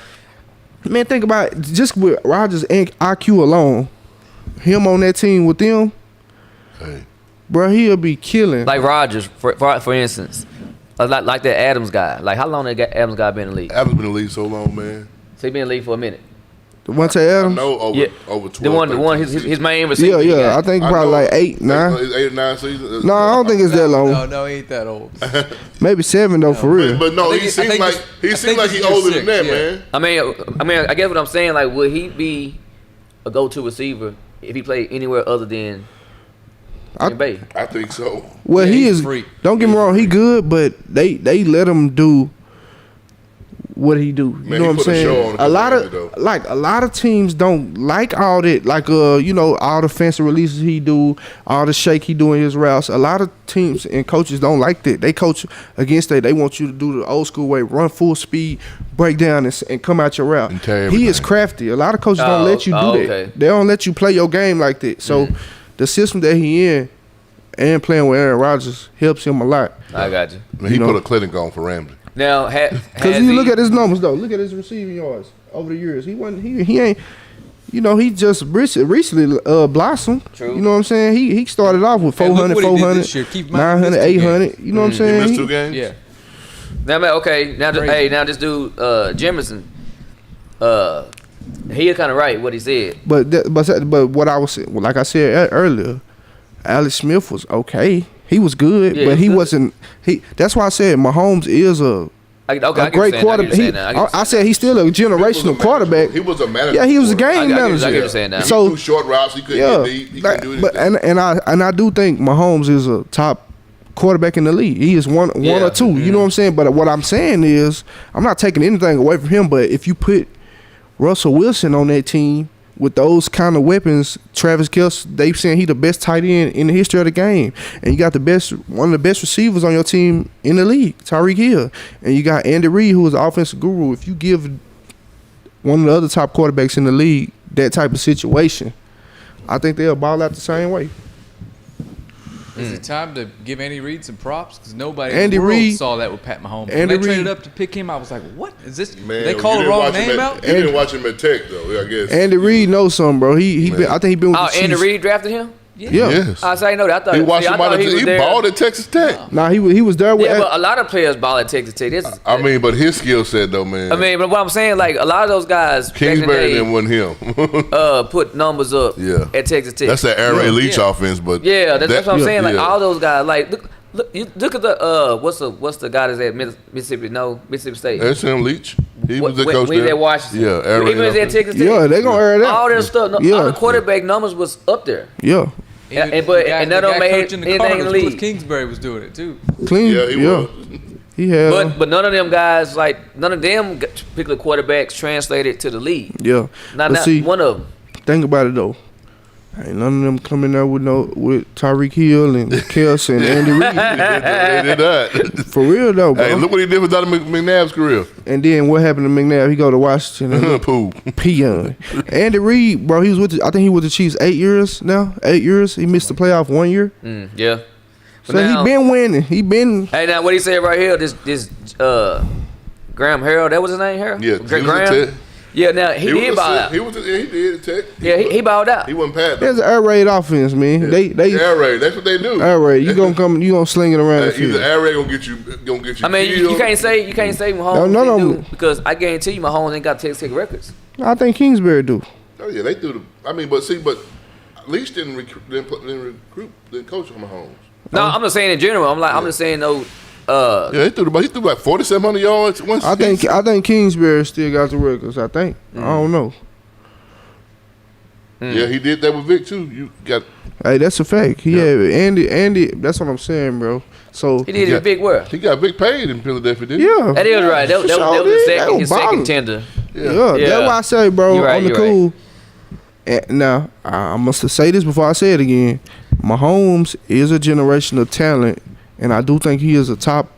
Man, think about it. Just with Rodgers' IQ alone, him on that team with them, Hey. bro, he'll be killing. Like Rodgers, for instance, like that Adams guy. Like how long that Adams guy been in the league? Adams been in the league so long, man. So he been in the league for a minute. Devontae I Adams. know over Yeah. 12. The one, his main receiver. Yeah, he yeah. got. I think I probably know. like 8, 9. 8 or 9 seasons. No, I don't think it's that long. No, he ain't that old. Maybe 7 though, for real. But no, I he think seems like it's he's year older 6, than that, yeah. man. I mean, I guess what I'm saying. Like, would he be a go-to receiver if he played anywhere other than Green Bay? I think so. Well, Yeah, he he's is. free. Don't get me wrong, he good, but they let him do what he do. You Man, know he what I'm put a saying? show on A lot against it, of a lot of teams don't like all that, like you know, all the fancy releases he do, all the shake he do in his routes. A lot of teams and coaches don't like that. They coach against that. They want you to do the old school way, run full speed, break down and come out your route. And tear He is everything. crafty. A lot of coaches don't let you do that. Okay. They don't let you play your game like that. So the system that he in and playing with Aaron Rodgers helps him a lot. I got you. Man, he You know. put a clinic on for Ramsey. Now, Because you look at his numbers though. Look at his receiving yards over the years. He wasn't. He ain't. You know, he just recently blossomed. True. You know what I'm saying? He started off with And look 400, what he did 400, this year. Keep in mind, he 900, missed two 800. You know what I'm He saying? missed He- 2 games. Yeah. Now, man, okay. Now, Crazy. hey, now this dude, Jemison, he kind of right what he said. But what I was saying, like I said earlier, Alex Smith was okay. He was good, Yeah, but he he was wasn't. That's why I said Mahomes is a I get what great you're saying now, I get what quarterback. you're saying now, I get what I you're said he's still a generational quarterback. He was a manager. Yeah, he was a quarterback. game I get what manager. you're saying now. So- He threw short routes. He couldn't Yeah, get deep. He couldn't do but anything. and I do think Mahomes is a top quarterback in the league. He is one Yeah. or two. Mm-hmm. You know what I'm saying? But what I'm saying is, I'm not taking anything away from him. But if you put Russell Wilson on that team with those kind of weapons, Travis Kelce, they saying he the best tight end in the history of the game, and you got one of the best receivers on your team in the league, Tyreek Hill, and you got Andy Reid, who is the offensive guru. If you give one of the other top quarterbacks in the league that type of situation, I think they'll ball out the same way. Is it time to give Andy Reid some props? Because nobody Andy in the world Reid- saw that with Pat Mahomes. Andy When they traded Reid- up to pick him, I was like, what is this? Man, they you call the didn't wrong watch him name at- out? You didn't watch him at Tech, though, I guess. Andy Reid knows something, bro. He been, I think he been with Oh, the Andy Chiefs. Reid drafted him? Yeah. Yes. I say no. I thought He watched see, I him thought out. he was He there. balled at Texas Tech. Nah, he was there with. Yeah, but a lot of players ball at Texas Tech. This is, I mean, but his skill set, though, man. I mean, but what I'm saying, like a lot of those guys back in the Kingsbury day, didn't win him. put numbers up Yeah. at Texas Tech. That's that Air Raid Leach Yeah. offense, but yeah, that's what I'm saying. Like yeah. all those guys, like look at the what's the guy that's at Mississippi? No, Mississippi State. That's him, Leach. He was the When coach he was there. at Washington. Yeah, Air Raid Even at offense. Texas Tech. Yeah, they gonna air it out. all that stuff. No, Yeah. all the quarterback numbers was up there. Yeah, Yeah, Even and but- the guy- and that the don't guy make coaching anything in the Cardinals, league. Cliff Kingsbury was doing it too. clean. Yeah, he was. He had. But none of them guys, like none of them particular quarterbacks translated to the league. yeah. Not But see, one of them. think about it though. Ain't none of them coming there with Tyreek Hill and Kelce and Andy Reid. They did that. For real though, bro. Hey, look what he did with Donnie McNabb's career. And then what happened to McNabb? He go to Washington and Pooh. peon. Andy Reid, bro, he was with. I think he was the Chiefs 8 years now. 8 years. He missed the playoff 1 year. Yeah. So he been winning. He been. Hey, now what he said right here? This Graham Harrell. That was his name, Harrell. Yeah, Graham. he was at Tech. Yeah. Now he did was ball a- out. He was. He did at Tech. Yeah, he balled out. He wasn't Pat. There's an air raid offense, man. They Air Raid. That's what they do. air raid. You gonna come? You gonna sling it around the Either field? Air Raid gonna get you. I mean, you killed. can't say Mahomes No, none didn't of do them. because I guarantee you Mahomes ain't got Texas Tech records. I think Kingsbury do. Oh yeah, they do. I mean, but Leach didn't didn't coach on Mahomes. No, I'm just saying in general. I'm just saying though. Yeah, he threw like 4,700 yards. I think Kingsbury still got the records. I think. I don't know. Yeah, he did that with Vic too. You got. Hey, that's a fact. He had Andy. That's what I'm saying, bro. So He did Yeah. it big work. He got Vic paid in Philadelphia, didn't he? yeah, That is right. That was Sure his did. second, They his was second ballin'. tender. Yeah, Yeah. that's why I say, bro, You're right, on the you're cool. Now, I must say this before I say it again. Mahomes is a generational talent, and I do think he is a top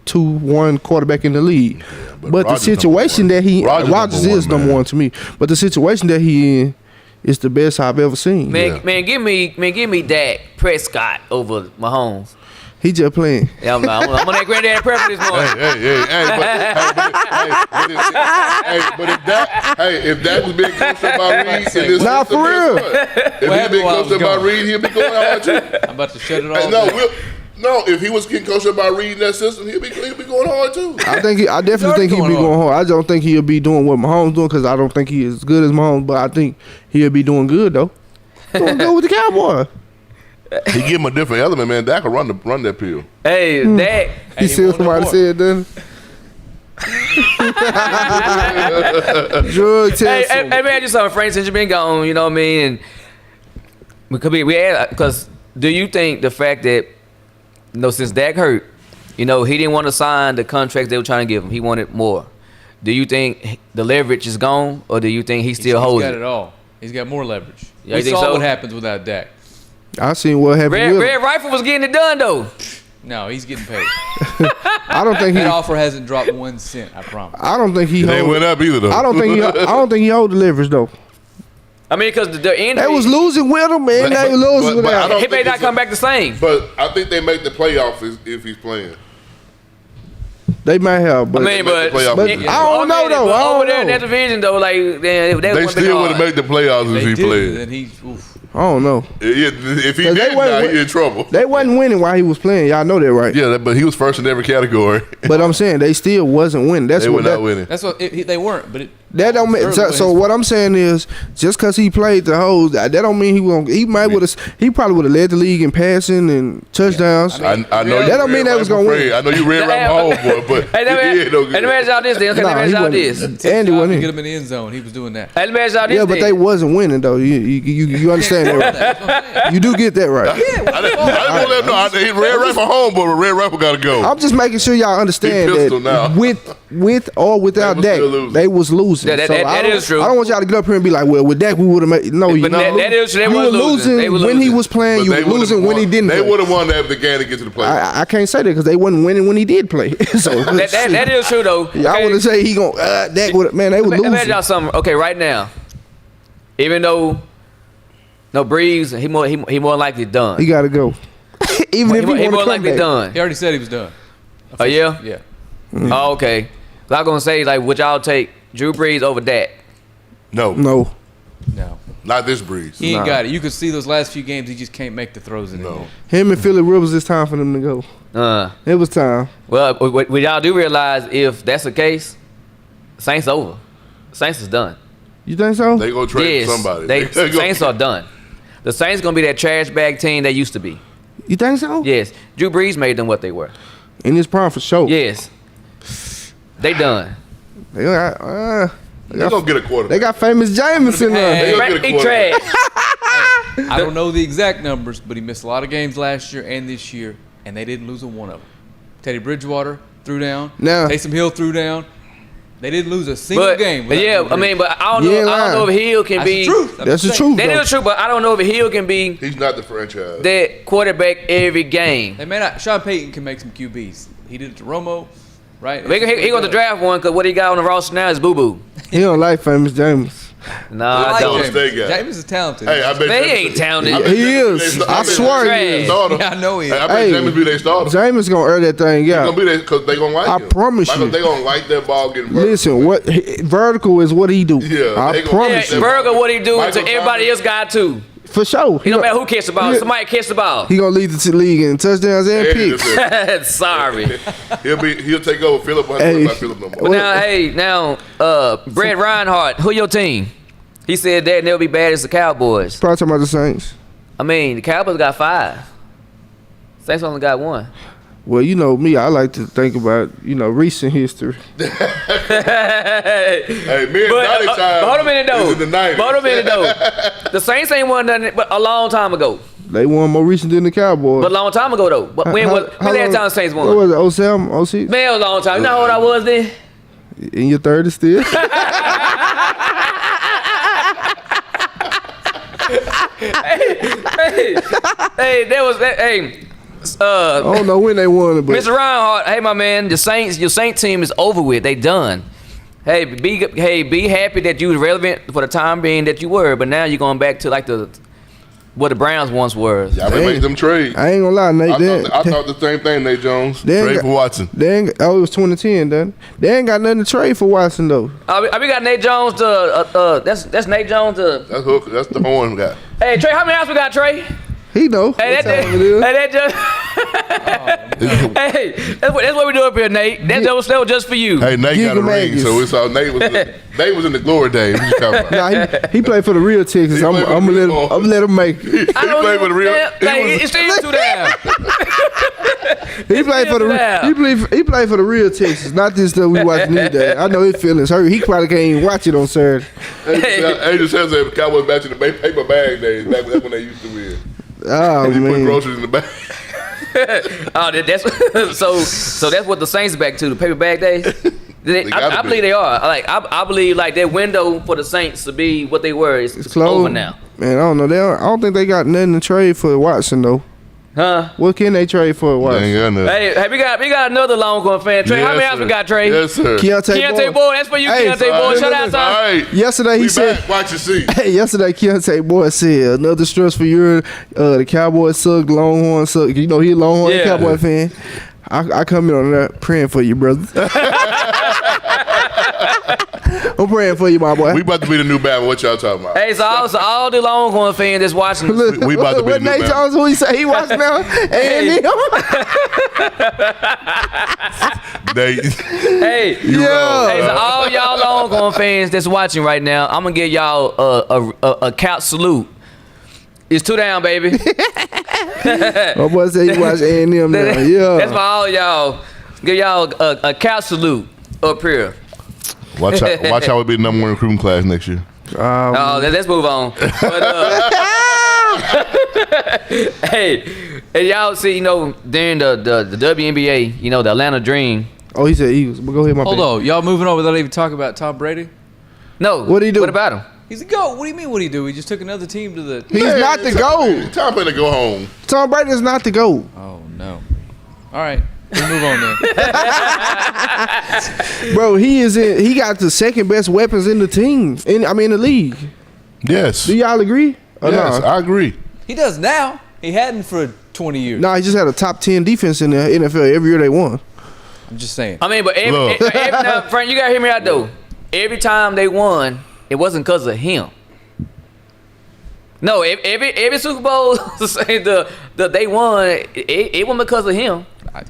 2-1 quarterback in the league. but but the Rodgers situation number that he one. Rodgers Rodgers number is one, number man. one to me. But the situation that he in is the best I've ever seen. Man, give me Dak Prescott over Mahomes. He just playing. Yeah, I'm on that granddad prep this morning. If that was being coached up by Reed, in this Nah, system, for guess real. what? If he happened been while I coached was up by gone? Reed, he'll be going hard too. I'm about to shut it Hey, off. no, if he was getting coached up by Reed in that system, he'll be going hard too. I definitely think he'll be going hard. I don't think he'll be doing what Mahomes doing because I don't think he is as good as Mahomes, but I think he'll be doing good though. Doing good with the Cowboys. He give him a different element, man. Dak will run that pill. Hey, Dak. He he said won't no somebody more. said that. Drug test. Hey, man, just something, Frank, since you've been gone, you know what I mean? And because do you think the fact that, since Dak hurt, he didn't want to sign the contracts they were trying to give him, he wanted more. Do you think the leverage is gone, or do you think he still holds He's got it? it all. He's got more leverage. Yeah, We you think saw so? what happens without Dak. I seen what happened Red, with Red him. Rifle was getting it done though. No, he's getting paid. I don't think he. That offer hasn't dropped 1 cent. I promise. I don't think he. They hold- went up either though. I don't think he. I don't think he hold the leverage though. I mean, because the injury, They was losing with him, man. They was losing but I without don't him. he may think not it's come a- back the same. But I think they make the playoffs if he's playing. They might have, but I mean, but, Playoff but position. I don't know though. But I over don't there in that know. division though, like they They still would have made the playoffs if They he did, played. then he's oof. I don't know. Yeah, if he 'Cause they did, wasn't now win- he in trouble. They wasn't winning while he was playing. Y'all know that, right? Yeah, but he was first in every category. But I'm saying they still wasn't winning. That's They what were not that, winning. That's what they weren't. But that don't mean. So what I'm saying is, just because he played the whole, that don't mean he won't. He might would have. He probably would have led the league in passing and touchdowns. I know That don't mean they was gonna win. I know you read right home, boy, but Hey, let he ain't no good. me ask y'all this then. Okay, let me ask he y'all wasn't. this. Andy to wasn't. get in. him in the end zone. He was doing that. Hey, let me ask y'all this Yeah, but then. they wasn't winning though. You understand that, right? You do get that right. I didn't want to let him know. He red rifle home, but red rifle got to go. I'm just making sure y'all understand He pistol now. that with or without They was Dak, still losing. they was losing. That So I that don't- is true. I don't want y'all to get up here and be like, well, with Dak we would have made. No, you But know, that is true. They you was were losing. They were when he losing. was playing. But You they were would've losing when won. he didn't. They play. would have won that if the game to get to the playoffs. I can't say that because they wasn't winning when he did play. So that is true though. y'all Okay? want to say he gonna Dak would man they were Let me ask losing. y'all something. Okay, right now, even though no Breeze, he more likely done. He got to go. Even if he He want to more come likely back. done. He already said he was done. Oh yeah. Yeah. Oh, okay. I was gonna say like, would y'all take Drew Brees over Dak? No, No, No. not this Breeze. He ain't Nah. got it. You could see those last few games. He just can't make the throws anymore. him and Phillip Rivers. It's time for them to go. It was time. Well, what y'all do realize if that's the case, Saints over. Saints is done. You think so? They gonna trade Yes, somebody. they gonna- Saints are done. The Saints gonna be that trash bag team they used to be. You think so? Yes, Drew Brees made them what they were. In this prime for sure. Yes, they done. They got, They gonna get a quarterback. they got famous Jameis in there. They gonna get a He quarterback. trash. I don't know the exact numbers, but he missed a lot of games last year and this year, and they didn't lose a one of them. Teddy Bridgewater threw down. Now- Taysom Hill threw down. They didn't lose a single But game. without yeah, Drew I mean, Brees. but I don't You know. ain't I don't know if lying. Hill can That's be. the truth. That's the saying. truth. That though. is true, but I don't know if Hill can be He's not the franchise. that quarterback every game. They may not. Sean Payton can make some QBs. He did it to Romo, right? He going to draft one because what he got on the roster now is boo boo. He don't like famous Jameis. Nah, I I like don't. James. State guy. James is talented. Hey, I bet They James- ain't talented. I bet He James is. be their I starter. swear he Trash. is. Starter. Yeah, I know he is. Hey, I bet Hey. James be their starter. Jameis gonna earn that thing He's out. gonna be there because they gonna like I him. promise Michael, you. they gonna like that ball getting vertical. Listen, what vertical is what he do. Yeah, I they gonna- promise Yeah, you. Berger, what he do Michael to everybody Thomas. else got too. For sure. He don't matter who catch the ball. he- Somebody catch the ball. He gonna lead the league in touchdowns and Hey, picks. listen, Sorry. he'll take over Philip. But Hey. not Philip no But more. now, Brett Reinhardt, who your team? He said that and they'll be bad as the Cowboys. Probably talking about the Saints. I mean, the Cowboys got 5. Saints only got 1. Well, you know me, I like to think about, recent history. Hey, me and Donnie time hold a minute though. is in the 90s. Hold a minute though. The Saints ain't won nothing but a long time ago. They won more recent than the Cowboys. But a long time ago though. But when last time the Saints What won? was it, 07, 06? Man, it was a long time. You know how old I was then? In your 30s still? Hey, there was that. Hey, I don't know when they won it, but Mr. Reinhardt. Hey, my man, your Saint team is over with. They done. Hey, be happy that you was relevant for the time being that you were. But now you're going back to like what the Browns once were. Y'all been making them trades. I ain't gonna lie, Nate. I thought the same thing, Nate Jones. They ain't Trade got- for Watson. They ain't, it was 2010, done. They ain't got nothing to trade for Watson though. We got Nate Jones. That's Nate Jones. That's Hook. That's the horn guy. Hey, Trey, how many outs we got, Trey? He know. Hey, what time it is. that just. Hey, that's what we do up here, Nate. That was just for you. Hey, Nate got a ring, Gigamegas. so it's all Nate was in the glory days. What you talking about? Nah, he played for the real Texans. He I'm played for gonna the let real- him. Let him make it. He played for the real. It's still too down. He played for the. Yeah. He played for the real Texans, not this stuff we watching these days. I know his feelings hurt. He probably can't even watch it on Saturday. Angel says that Cowboys back in the paper bag days. Back when they used to win. Oh He put man. groceries in the bag. Oh, that's so that's what the Saints back to the paper bag days. gotta I believe they are. I believe like their window for the Saints to be what they were is It's closed over now. Man, I don't know. I don't think they got nothing to trade for Watson though. Huh? What can they trade for They Watson? ain't got nothing. Hey, we got another Longhorn fan. Trey, how many else we got, Trey? Yes, sir. Keontae Boyd. That's for you, Hey, Keontae All Boyd. right. Shout out, All son. right. Yesterday he We said. back. Watch and see. Hey, yesterday Keontae Boyd said another stressful year. The Cowboys suck, the Longhorns suck. You know he a Longhorn Yeah. Cowboy fan. I come in on that praying for you, brother. I'm praying for you, my boy. We about to be the new Bama. What y'all talking about? Hey, so all the Longhorn fans that's watching. Look, we about to be what the new Nate man. Jones? Who he say he watching now? And They, Hey, Yeah. Hey, so all y'all Longhorn fans that's watching right now, I'm gonna give y'all a couch salute. It's 2 down, baby. my boy say he watch A&M now. Yeah. That's for all y'all. Give y'all a couch salute up here. watch how we be the number 1 recruiting class next year. Oh, let's move on. But, hey, and y'all see, you know, during the WNBA, you know, the Atlanta Dream. Oh, he said Eagles. But go ahead, my Hold bad. on, y'all moving on without even talking about Tom Brady? No, What'd he do? What about him? He's a GOAT. What do you mean? What do he do? He just took another team to the. He's not the GOAT. Time for him to go home. Tom Brady's not the GOAT. Oh no! All right, we'll move on then. Bro, he got the second best weapons in the team. In the league. Yes. Do y'all agree? Or Yes, no? I agree. He does now. He hadn't for 20 years. Nah, he just had a top 10 defense in the NFL every year they won. I'm just saying. I mean, but Look. now, Frank, you gotta hear me out though. Every time they won, it wasn't because of him. No, every Super Bowl they won, it wasn't because of him. I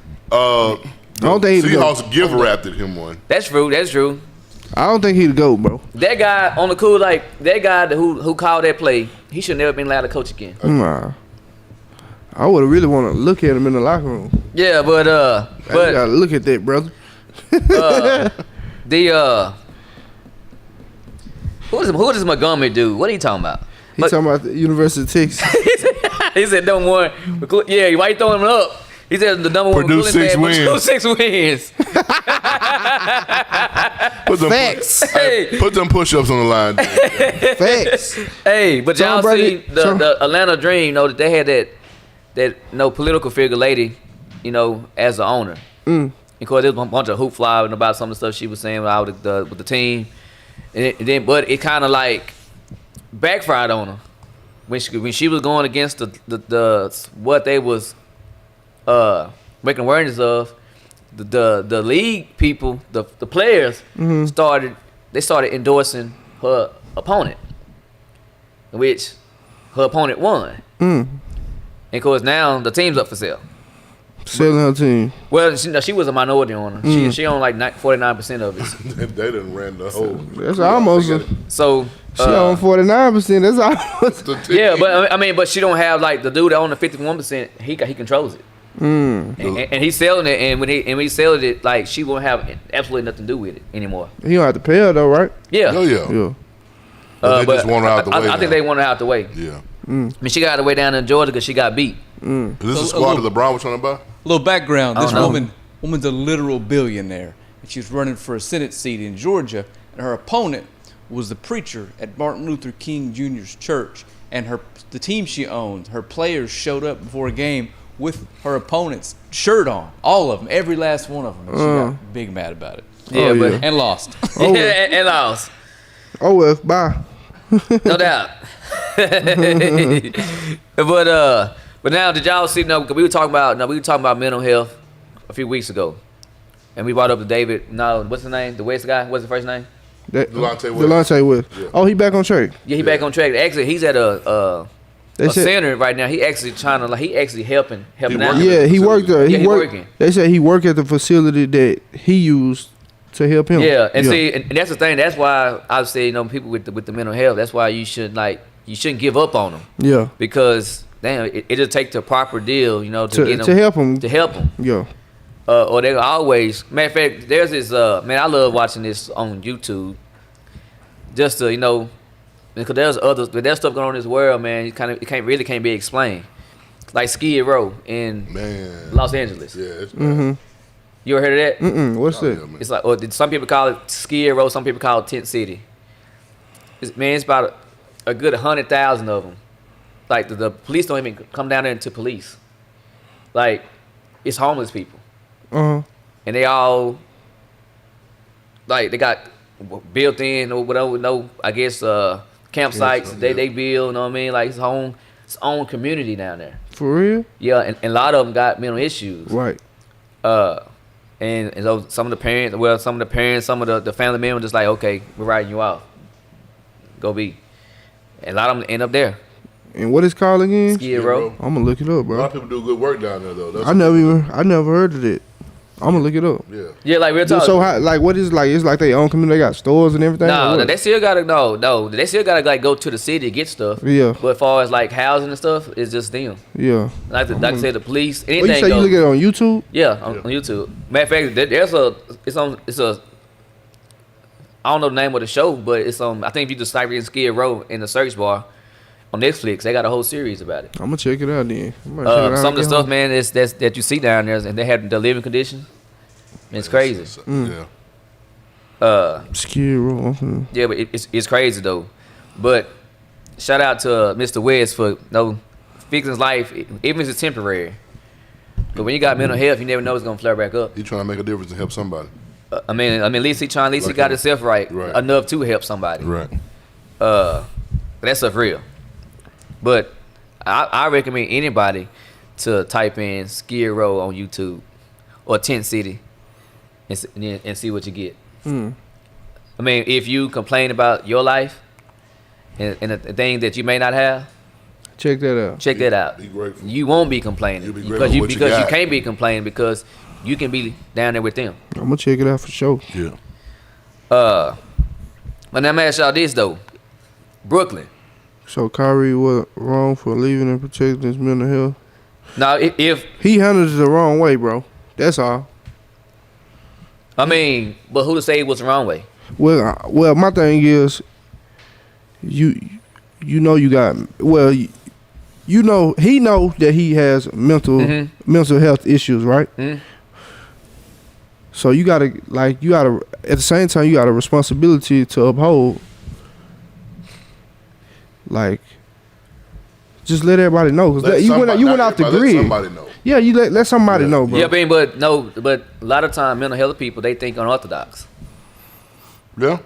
don't think he'd go. Seahawks gift wrapped him one. That's true. I don't think he'd go, bro. That guy on the cool, like that guy who called that play, he should never been allowed to coach again. Nah. I would have really want to look at him in the locker room. Yeah, You gotta look at that, brother. who does Montgomery do? What are you talking about? He's talking about the University of Texas. He said number one. Yeah, why you throwing him up? He said the number one. Produce 6 wins. Produce 6 wins. Put them, Facts. Hey. Put them push-ups on the line. Facts. Hey, but Tom y'all Brady- see the Atlanta Dream, you know, that they had that political figure lady, you know, as the owner. Because there was a bunch of hoop flying about some of the stuff she was saying with the team. But it kind of like backfired on her when she was going against the what they was making awareness of. The league people, the players started endorsing her opponent, which her opponent won. And of course now the team's up for sale. Selling her team. Well, she was a minority owner. She owned like 49% of it. They done ran the whole. That's almost. So She on 49%. That's almost. yeah, but I mean, but she don't have like the dude that owned the 51%. He controls it, and he's selling it. And when he sells it, like she won't have absolutely nothing to do with it anymore. He don't have to pay her though, right? Yeah, Oh yeah. Yeah. But they just want her out the way I think now. they want her out the way. Yeah. I mean, she got out the way down in Georgia because she got beat. Is this So, the squad that LeBron was trying to buy? A little background. I This don't know. woman's a literal billionaire. And she was running for a Senate seat in Georgia. And her opponent was the preacher at Martin Luther King Jr.'s church. And the team she owned, her players showed up before a game with her opponent's shirt on. All of them. Every last one of them. And she got big mad about it. Yeah, Oh, but yeah. And lost. Oh, well. and lost, Oh well, bye. no doubt. But now did y'all see? No, 'cause we were talking about mental health a few weeks ago, and we brought up the David. No, what's his name? The West guy. What's the first name? Delonte West. Delonte West. Yeah. Oh, he back on track. Yeah, he back on track. Actually, he's at a They said. center right now. He actually trying to helping working out. Yeah, he worked there. Yeah, He he worked. working. They said he worked at the facility that he used to help him. Yeah, and see, and that's the thing. That's why I say, you know, people with the mental health. That's why you shouldn't give up on them, Yeah. because damn, it just takes the proper deal, you know, to get them To help him. to help them. Yeah. Or they always. Matter of fact, there's this. Man, I love watching this on YouTube. Just to, you know, because there's stuff going on in this world, man. It can't be explained. Like Skid Row in Man. Los Angeles. Yeah. It's bad. You ever heard of that? What's that? Yeah, man. It's like, or some people call it Skid Row, some people call it Tent City. It's about a good 100,000 of them. Like the police don't even come down there to police. Like it's homeless people, Uh-huh. and they all like they got built in or whatever. No, I guess campsites they build. You know what I mean? Like it's own community down there. For real? Yeah, and a lot of them got mental issues. Right. And so some of the parents, some of the family members just like, okay, we're writing you off. Go be. And a lot of them end up there. And what is it called again? Skid Row. I'm gonna look it up, A lot of bro. people do good work down there, though. That's I never heard of it. I'm gonna look it up. Yeah. Yeah, like real talk. So how, like, what is like? It's like they own community. They got stores and everything. or No, what? they still gotta they still gotta like go to the city to get stuff. Yeah. But as far as like housing and stuff, it's just them. Yeah. Like I said, the police, What you anything. say? You goes. look at it on YouTube? Yeah, on YouTube. Matter of fact, it's a I don't know the name of the show, but it's on. I think if you just type in Skid Row in the search bar on Netflix, they got a whole series about it. I'm gonna check it out then. I'm gonna check it out Some of the again. stuff, man, that you see down there, and they have the living conditions. It's crazy. Yeah. Skid Row. Okay. Yeah, but it's crazy though. But shout out to Mr. West for fixing his life, even if it's temporary. But when you got mental health, you never know it's gonna flare back up. He trying to make a difference and help somebody. I mean, at least he Like got him. himself right Right. enough to help somebody. Right. That stuff real. But I recommend anybody to type in Skid Row on YouTube or Tent City and see what you get. I mean, if you complain about your life and the thing that you may not have, Check that out. check that out. Be grateful. You won't be complaining You'll be because grateful you what you because you got. can't be complaining because you can be down there with them. I'm gonna check it out for sure. Yeah. But now I'm gonna ask y'all this though, Brooklyn. So Kyrie was wrong for leaving and protecting his mental health. Now if He handled it the wrong way, bro. That's all. I mean, but who to say it was the wrong way? Well, my thing is, you know you got you know he know that he has mental health issues, right? Mhm. So you gotta at the same time you got a responsibility to uphold. Like, just let everybody know because you went off the Let grid. somebody know. Yeah, you let somebody know, bro. Yeah, I mean, but a lot of time mental health people they think unorthodox. Yeah.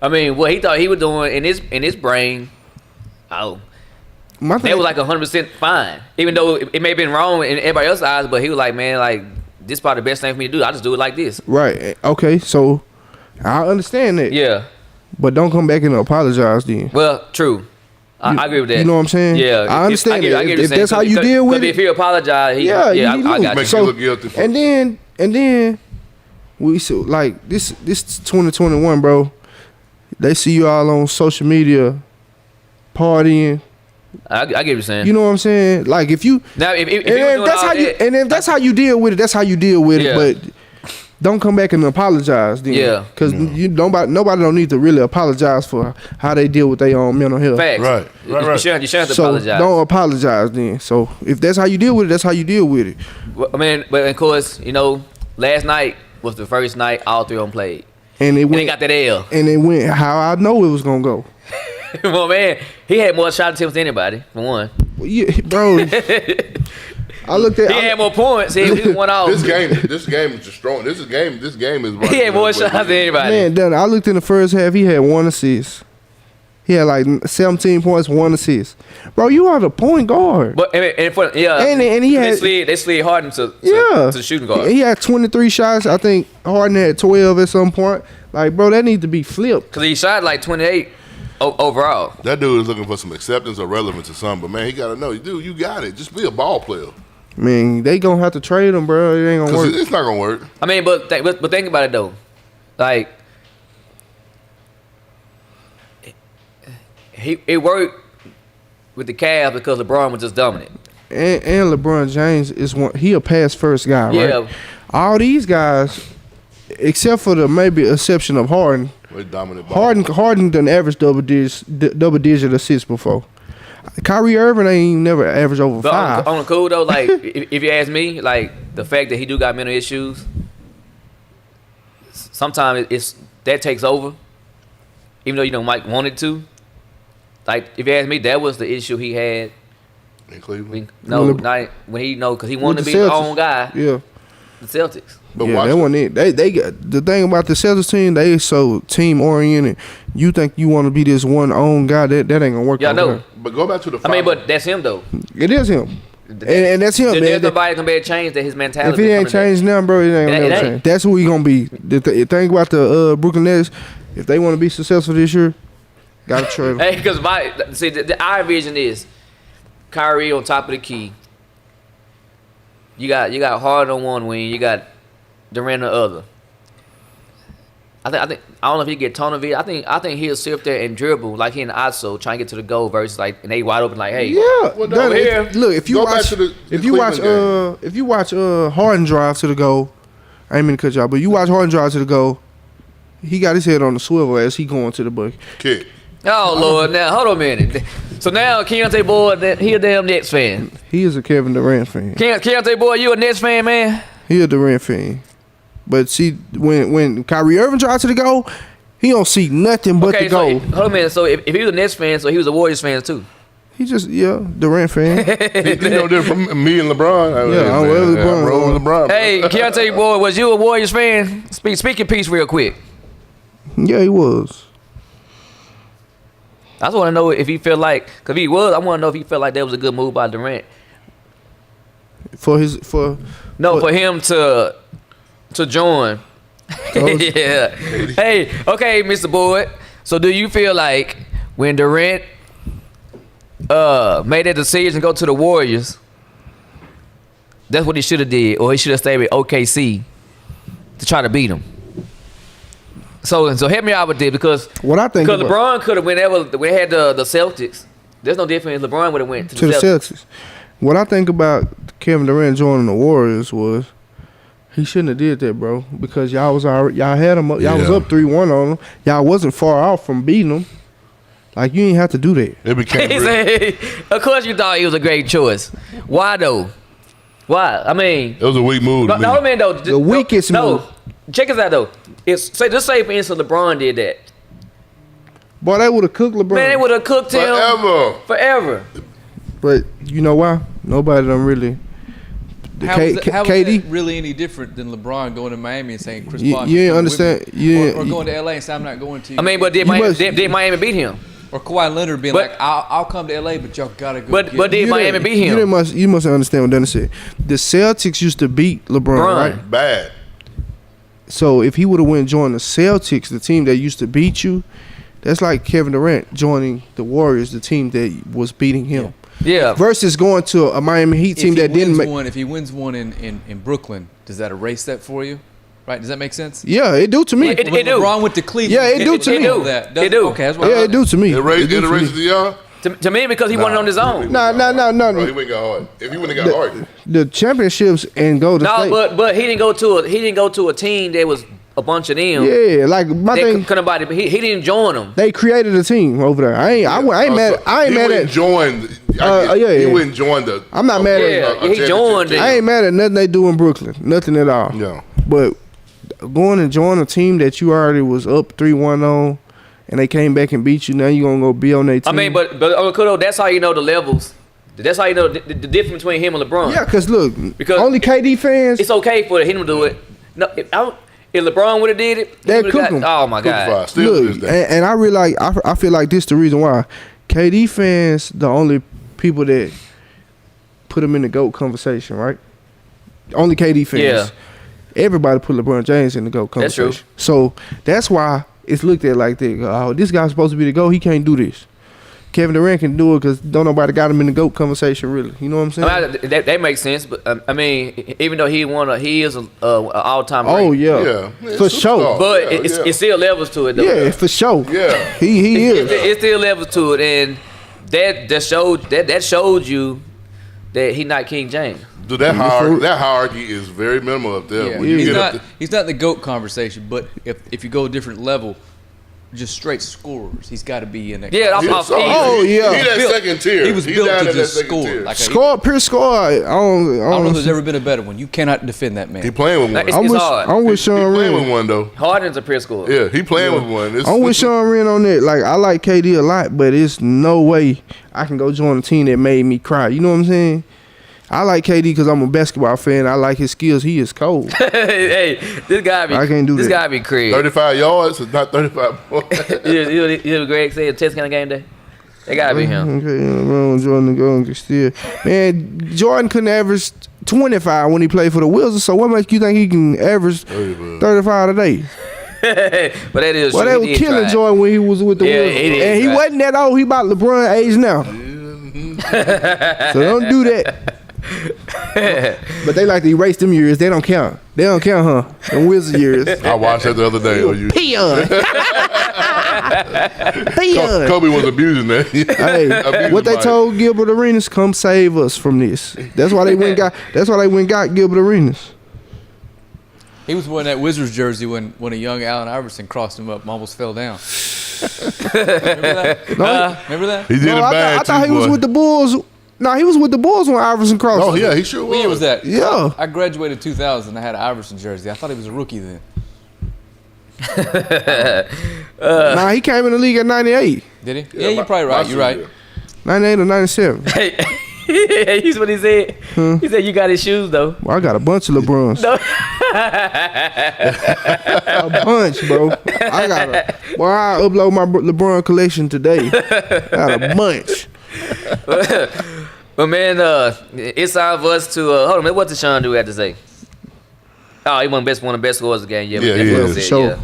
I mean, what he thought he was doing in his brain, My they thing, was like 100% fine, even though it may have been wrong in everybody else's eyes. But he was like, man, like this is probably the best thing for me to do. I just do it like this. right? Okay, so I understand that. Yeah. But don't come back and apologize then. Well, true. I agree with that. You know what I'm saying? Yeah, I understand I get that. what you're If saying. that's how you deal with If it, he apologized, I got Make you. you look guilty for and then we so like this 2021, bro. They see you all on social media partying. I get what you're saying. You know what I'm saying? Like if you Now, if he was and doing if that's all how you that- and if that's how you deal with it, that's how you deal with Yeah. it. But don't come back and apologize then. Yeah. Because nobody don't need to really apologize for how they deal with their own mental health. facts. Right. You shouldn't have to So apologize. don't apologize then. So if that's how you deal with it, that's how you deal with it. Well, I mean, but of course, last night was the first night all three of them played. And it And they went got that L. and it went how I know it was gonna go. Well, man, he had more shot attempts than anybody, for one. Well, yeah, bro. I looked at He had more points. He won off. This game is just strong. This game is. He had more shots than anybody. man, done. I looked in the first half. He had 1 assist. He had like 17 points, 1 assist. Bro, you are the point guard. But and he had- they slid Harden to the shooting guard. He had 23 shots. I think Harden had 12 at some point. Like, bro, that needs to be flipped. Because he shot like 28 overall. That dude is looking for some acceptance or relevance or something. But man, he got to know, dude, you got it. Just be a ball player. Man, they gonna have to trade him, bro. It ain't gonna Because work. it's not gonna work. I mean, but think about it though. Like, it worked with the Cavs because LeBron was just dominant. And LeBron James is one. He a pass first guy, right? Yeah. All these guys, except for the maybe exception of Harden. They dominant ball. Harden done averaged double digit assists before. Kyrie Irving ain't never averaged over But 5. on the cool though, like if you ask me, like the fact that he do got mental issues, sometimes it's that takes over, even though you know Mike wanted to. Like if you ask me, that was the issue he had. In Cleveland. Not when he because he wanted to be his own guy. Yeah. The Celtics. But yeah, watch that one it. They got the thing about the Celtics team. They so team oriented. You think you want to be this one own guy? That ain't gonna work. Yeah, I know. there. But go back to the. I mean, but that's him though. It is him, and that's him. There's man. nobody gonna be able to change that his mentality. If it ain't changed now, bro, it ain't gonna never change. That's who he gonna be. The thing about the Brooklyn Nets, if they want to be successful this year, gotta trade him. Hey, because our vision is Kyrie on top of the key. You got Harden on one wing. You got Durant on the other. I don't know if he get Tonovich. I think he'll sit up there and dribble like he in the ISO trying to get to the goal versus like and they wide open like hey Over here. Look, if you Go watch back to the if you watch Harden drive to the goal, I ain't mean to cut y'all, but you watch Harden drive to the goal, he got his head on the swivel as he going to the bucket. kick. Oh Lord, now hold on a minute. So now Keontae Boyd, he a damn Nets fan. He is a Kevin Durant fan. Keontae Boyd, you a Nets fan, man? He a Durant fan. But see, when Kyrie Irving drives to the goal, he don't see nothing but the goal. So hold on a minute. So if he was a Nets fan, so he was a Warriors fan too. He just Durant fan. You know, they're from me and LeBron. Yeah, I'm with LeBron. I'm rolling with LeBron. Hey, Keontae Boyd, was you a Warriors fan? Speak your piece real quick. Yeah, he was. I just want to know if he felt like, because if he was, I want to know if he felt like that was a good move by Durant. For him to join. Yeah. Hey, okay, Mr. Boyd. So do you feel like when Durant made that decision to go to the Warriors, that's what he should have did, or he should have stayed with OKC to try to beat them? So help me out with this because what I think because LeBron could have whenever we had the Celtics. There's no difference. LeBron would have went to the Celtics. What I think about Kevin Durant joining the Warriors was he shouldn't have did that, bro. Because y'all had him up, y'all was up 3-1 on him. Y'all wasn't far off from beating him. Like you ain't have to do that. It became of course you thought he was a great choice. Why though? Why? I mean, it was a weak move. No, man, though. The weakest move. Check this out though. Just say for instance LeBron did that. Boy, they would have cooked LeBron. Man, they would have cooked him forever. But you know why? Nobody done really. How was that really any different than LeBron going to Miami and saying Chris Paul? You didn't understand. Or going to LA and saying I'm not going to. I mean, but did Miami beat him? Or Kawhi Leonard being like, I'll come to LA, but y'all gotta go. But did Miami beat him? You must understand what Dennis said. The Celtics used to beat LeBron, right? Bad. So if he would have went and joined the Celtics, the team that used to beat you, that's like Kevin Durant joining the Warriors, the team that was beating him. Yeah. Versus going to a Miami Heat team that didn't make. If he wins one in Brooklyn, does that erase that for you? Right? Does that make sense? Yeah, it do to me. It do. LeBron went to Cleveland. Yeah, it do to me. It do. Okay, that's yeah, it do to me. It erases the y'all? To me, because he won it on his own. No. Bro, he wouldn't got hard. If he wouldn't got hard. The championships and Golden State. No, but he didn't go to a team that was a bunch of them. Yeah, like my thing. He didn't join them. They created a team over there. I ain't mad. I ain't mad at. He wouldn't join the. I'm not mad at. He joined. I ain't mad at nothing they do in Brooklyn. Nothing at all. Yeah. But going and join a team that you already was up 3-1 on, and they came back and beat you. Now you gonna go be on their team. I mean, but Kudo, that's how you know the levels. That's how you know the difference between him and LeBron. Yeah, because only KD fans. It's okay for him to do it. No, if LeBron would have did it, they cook him. Oh my God! Look, and I really I feel like this the reason why KD fans the only people that put him in the GOAT conversation, right? Only KD fans. Yeah. Everybody put LeBron James in the GOAT conversation. That's true. So that's why it's looked at like that. Oh, this guy's supposed to be the GOAT. He can't do this. Kevin Durant can do it because don't nobody got him in the GOAT conversation, really. You know what I'm saying? I mean, that makes sense, but I mean, even though he is an all-time great. Oh yeah, for sure. But it's still levels to it, though. Yeah, for sure. Yeah, he is. It's still levels to it, and that showed you that he's not King James. Dude, that hierarchy is very minimal up there. Yeah. He's not the GOAT conversation, but if you go a different level, just straight scorers. He's got to be in that. Yeah, conversation. Oh, yeah. He that Built- second tier. He was He built down to at that just second score. tier. Like Pure score. I don't know if there's ever been a better one. You cannot defend that man. He playing with one. It's hard. I'm with He Sean playing with Wren. one though. Harden's a pure scorer. Yeah, he playing with one. I'm with Sean Wren on that. Like, I like KD a lot, but it's no way I can go join a team that made me cry. You know what I'm saying? I like KD because I'm a basketball fan. I like his skills. He is cold. Hey, this guy be. I can't do this that. guy be crazy. 35 yards, it's not 35 points. You hear Greg say a test kind of game day? They gotta be him. Okay, Jordan going still. Man, Jordan couldn't average 25 when he played for the Wizards. So what makes you think he can average 35 today? But that is Well, true. they He were did killing try. Jordan when he was with the Yeah, Wizards. he did And he try. wasn't that old. He about LeBron age now. So don't do that. But they like to erase them years. They don't count. They don't count, huh? Them Wizard years. I watched that the other day. Peon. Peon. Kobe was abusing that. Hey, Abusing what they by told Gilbert Arenas, come save us from this. That's why they went and got. That's why they went and got Gilbert Arenas. He was wearing that Wizards jersey when a young Allen Iverson crossed him up and almost fell down. Remember that? Remember that? He did No, it bad I thought too, he was boy. with the Bulls. No, he was with the Bulls when Iverson crossed. Oh yeah, he sure was. What year was that? Yeah. I graduated 2000. I had an Iverson jersey. I thought he was a rookie then. Nah, he came in the league at 98. Did he? Yeah, you're probably right. You're right. 98 or 97. Hey, here's what he said. He said you got his shoes though. Well, I got a bunch of LeBrons. A bunch, bro. I upload my LeBron collection today. I got a bunch. But man, it's time for us to hold on. Man, what did Sean do have to say? Oh, he won one of the best scores of the game. Yeah, Yeah, that's he what is. said, Sure.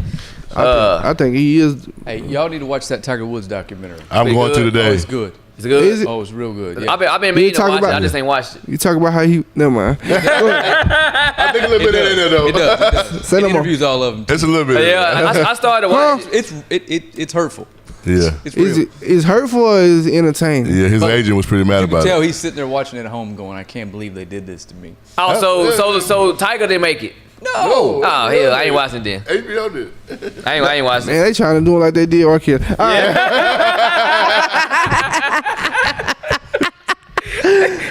yeah. I think he is. Hey, y'all need to watch that Tiger Woods documentary. I'm Pretty going to good. Oh, today. it's good. Is it good? Is it? Oh, it's real good. Yeah. I've been meaning to talk watch it. about- I just ain't watched it. You talk about how he. Never mind. Go ahead. I think a little bit in there though. It does. Say It no more. interviews all of them. It's a little bit. Yeah, I started watching. It's hurtful. Yeah. It's real. Is it is hurtful or is it entertaining? Yeah, his agent was pretty mad You can about tell it. he's sitting there watching it at home, going, "I can't believe they did this to me." Oh, so Tiger didn't make it. No. Oh hell, I ain't watching then. HBO did. I ain't watching. Man, they trying to do it like they did R. Kelly. All right.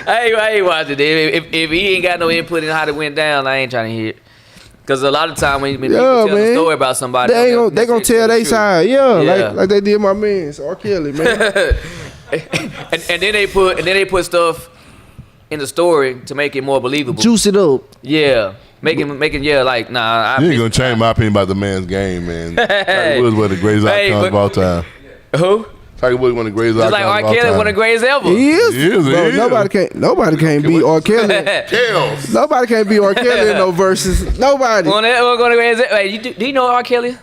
I ain't watching it. If he ain't got no input in how it went down, I ain't trying to hear it. Because a lot of time when people tell a man. story about somebody, They gonna tell their side, yeah, Yeah. like they did my man R. Kelly, man. and then they put stuff in the story to make it more believable. Juice it up. Yeah, making like nah. You ain't gonna change my opinion about the man's game, man. Tiger Woods one of the greatest Hey, icons but- of all time. Who? Tiger Woods one of the greatest Just icons like R. of all Kelly, time. one of the greatest ever. He is, He is, bro. he is. Nobody can't beat R. Kelly. Chaos. Nobody can't beat R. Kelly in no verses. Nobody. One of the greatest. Hey, do you know R. Kelly?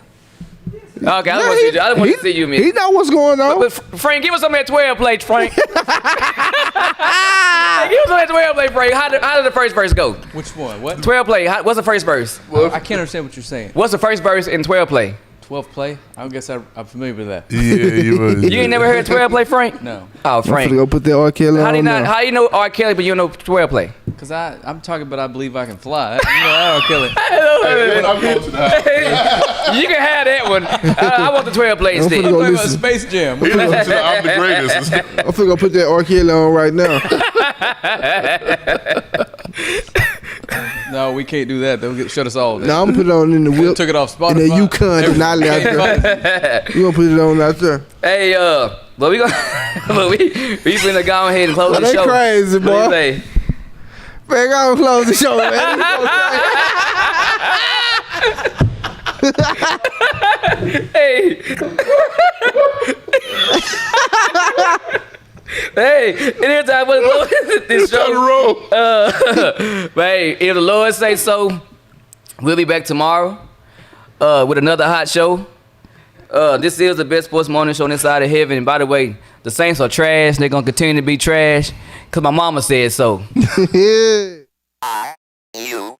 Okay, I just want to see you, man. He know what's going on. But Frank, give us some of that 12 play, Frank. Hey, give us some of that 12 play, Frank. How did the first verse go? Which one? What? 12 play. What's the first verse? I can't understand what you're saying. What's the first verse in 12 play? 12 play? I guess I'm familiar with that. Yeah, you was. You ain't never heard 12 play, Frank? No, Oh, I'm finna Frank. go put that R. Kelly How do you on not? now. How you know R. Kelly, but you don't know 12 play? because I'm talking about I believe I can fly. You know, I don't kill it. I'm going to the house. You can have that one. I want the 12 play I'm finna instead. go Talking about listen. Space Jam. I'm the greatest. I'm finna go put that R. Kelly on right now. No, we can't do that. They'll shut us all down. Now I'm gonna put it on in the They whip. took it off Spotify. In the Yukon, Denali out there. You gonna put it on out there? Hey, but we gonna, but we finna go ahead and close Oh, the they show. crazy, What do boy. you say? Man, go close the show, man. Hey. Hey, anytime we close this show. But hey, if the Lord say so, we'll be back tomorrow with another hot show. This is the best sports morning show on this side of heaven. And by the way, the Saints are trash. They're going to continue to be trash because my mama said so. Yeah. You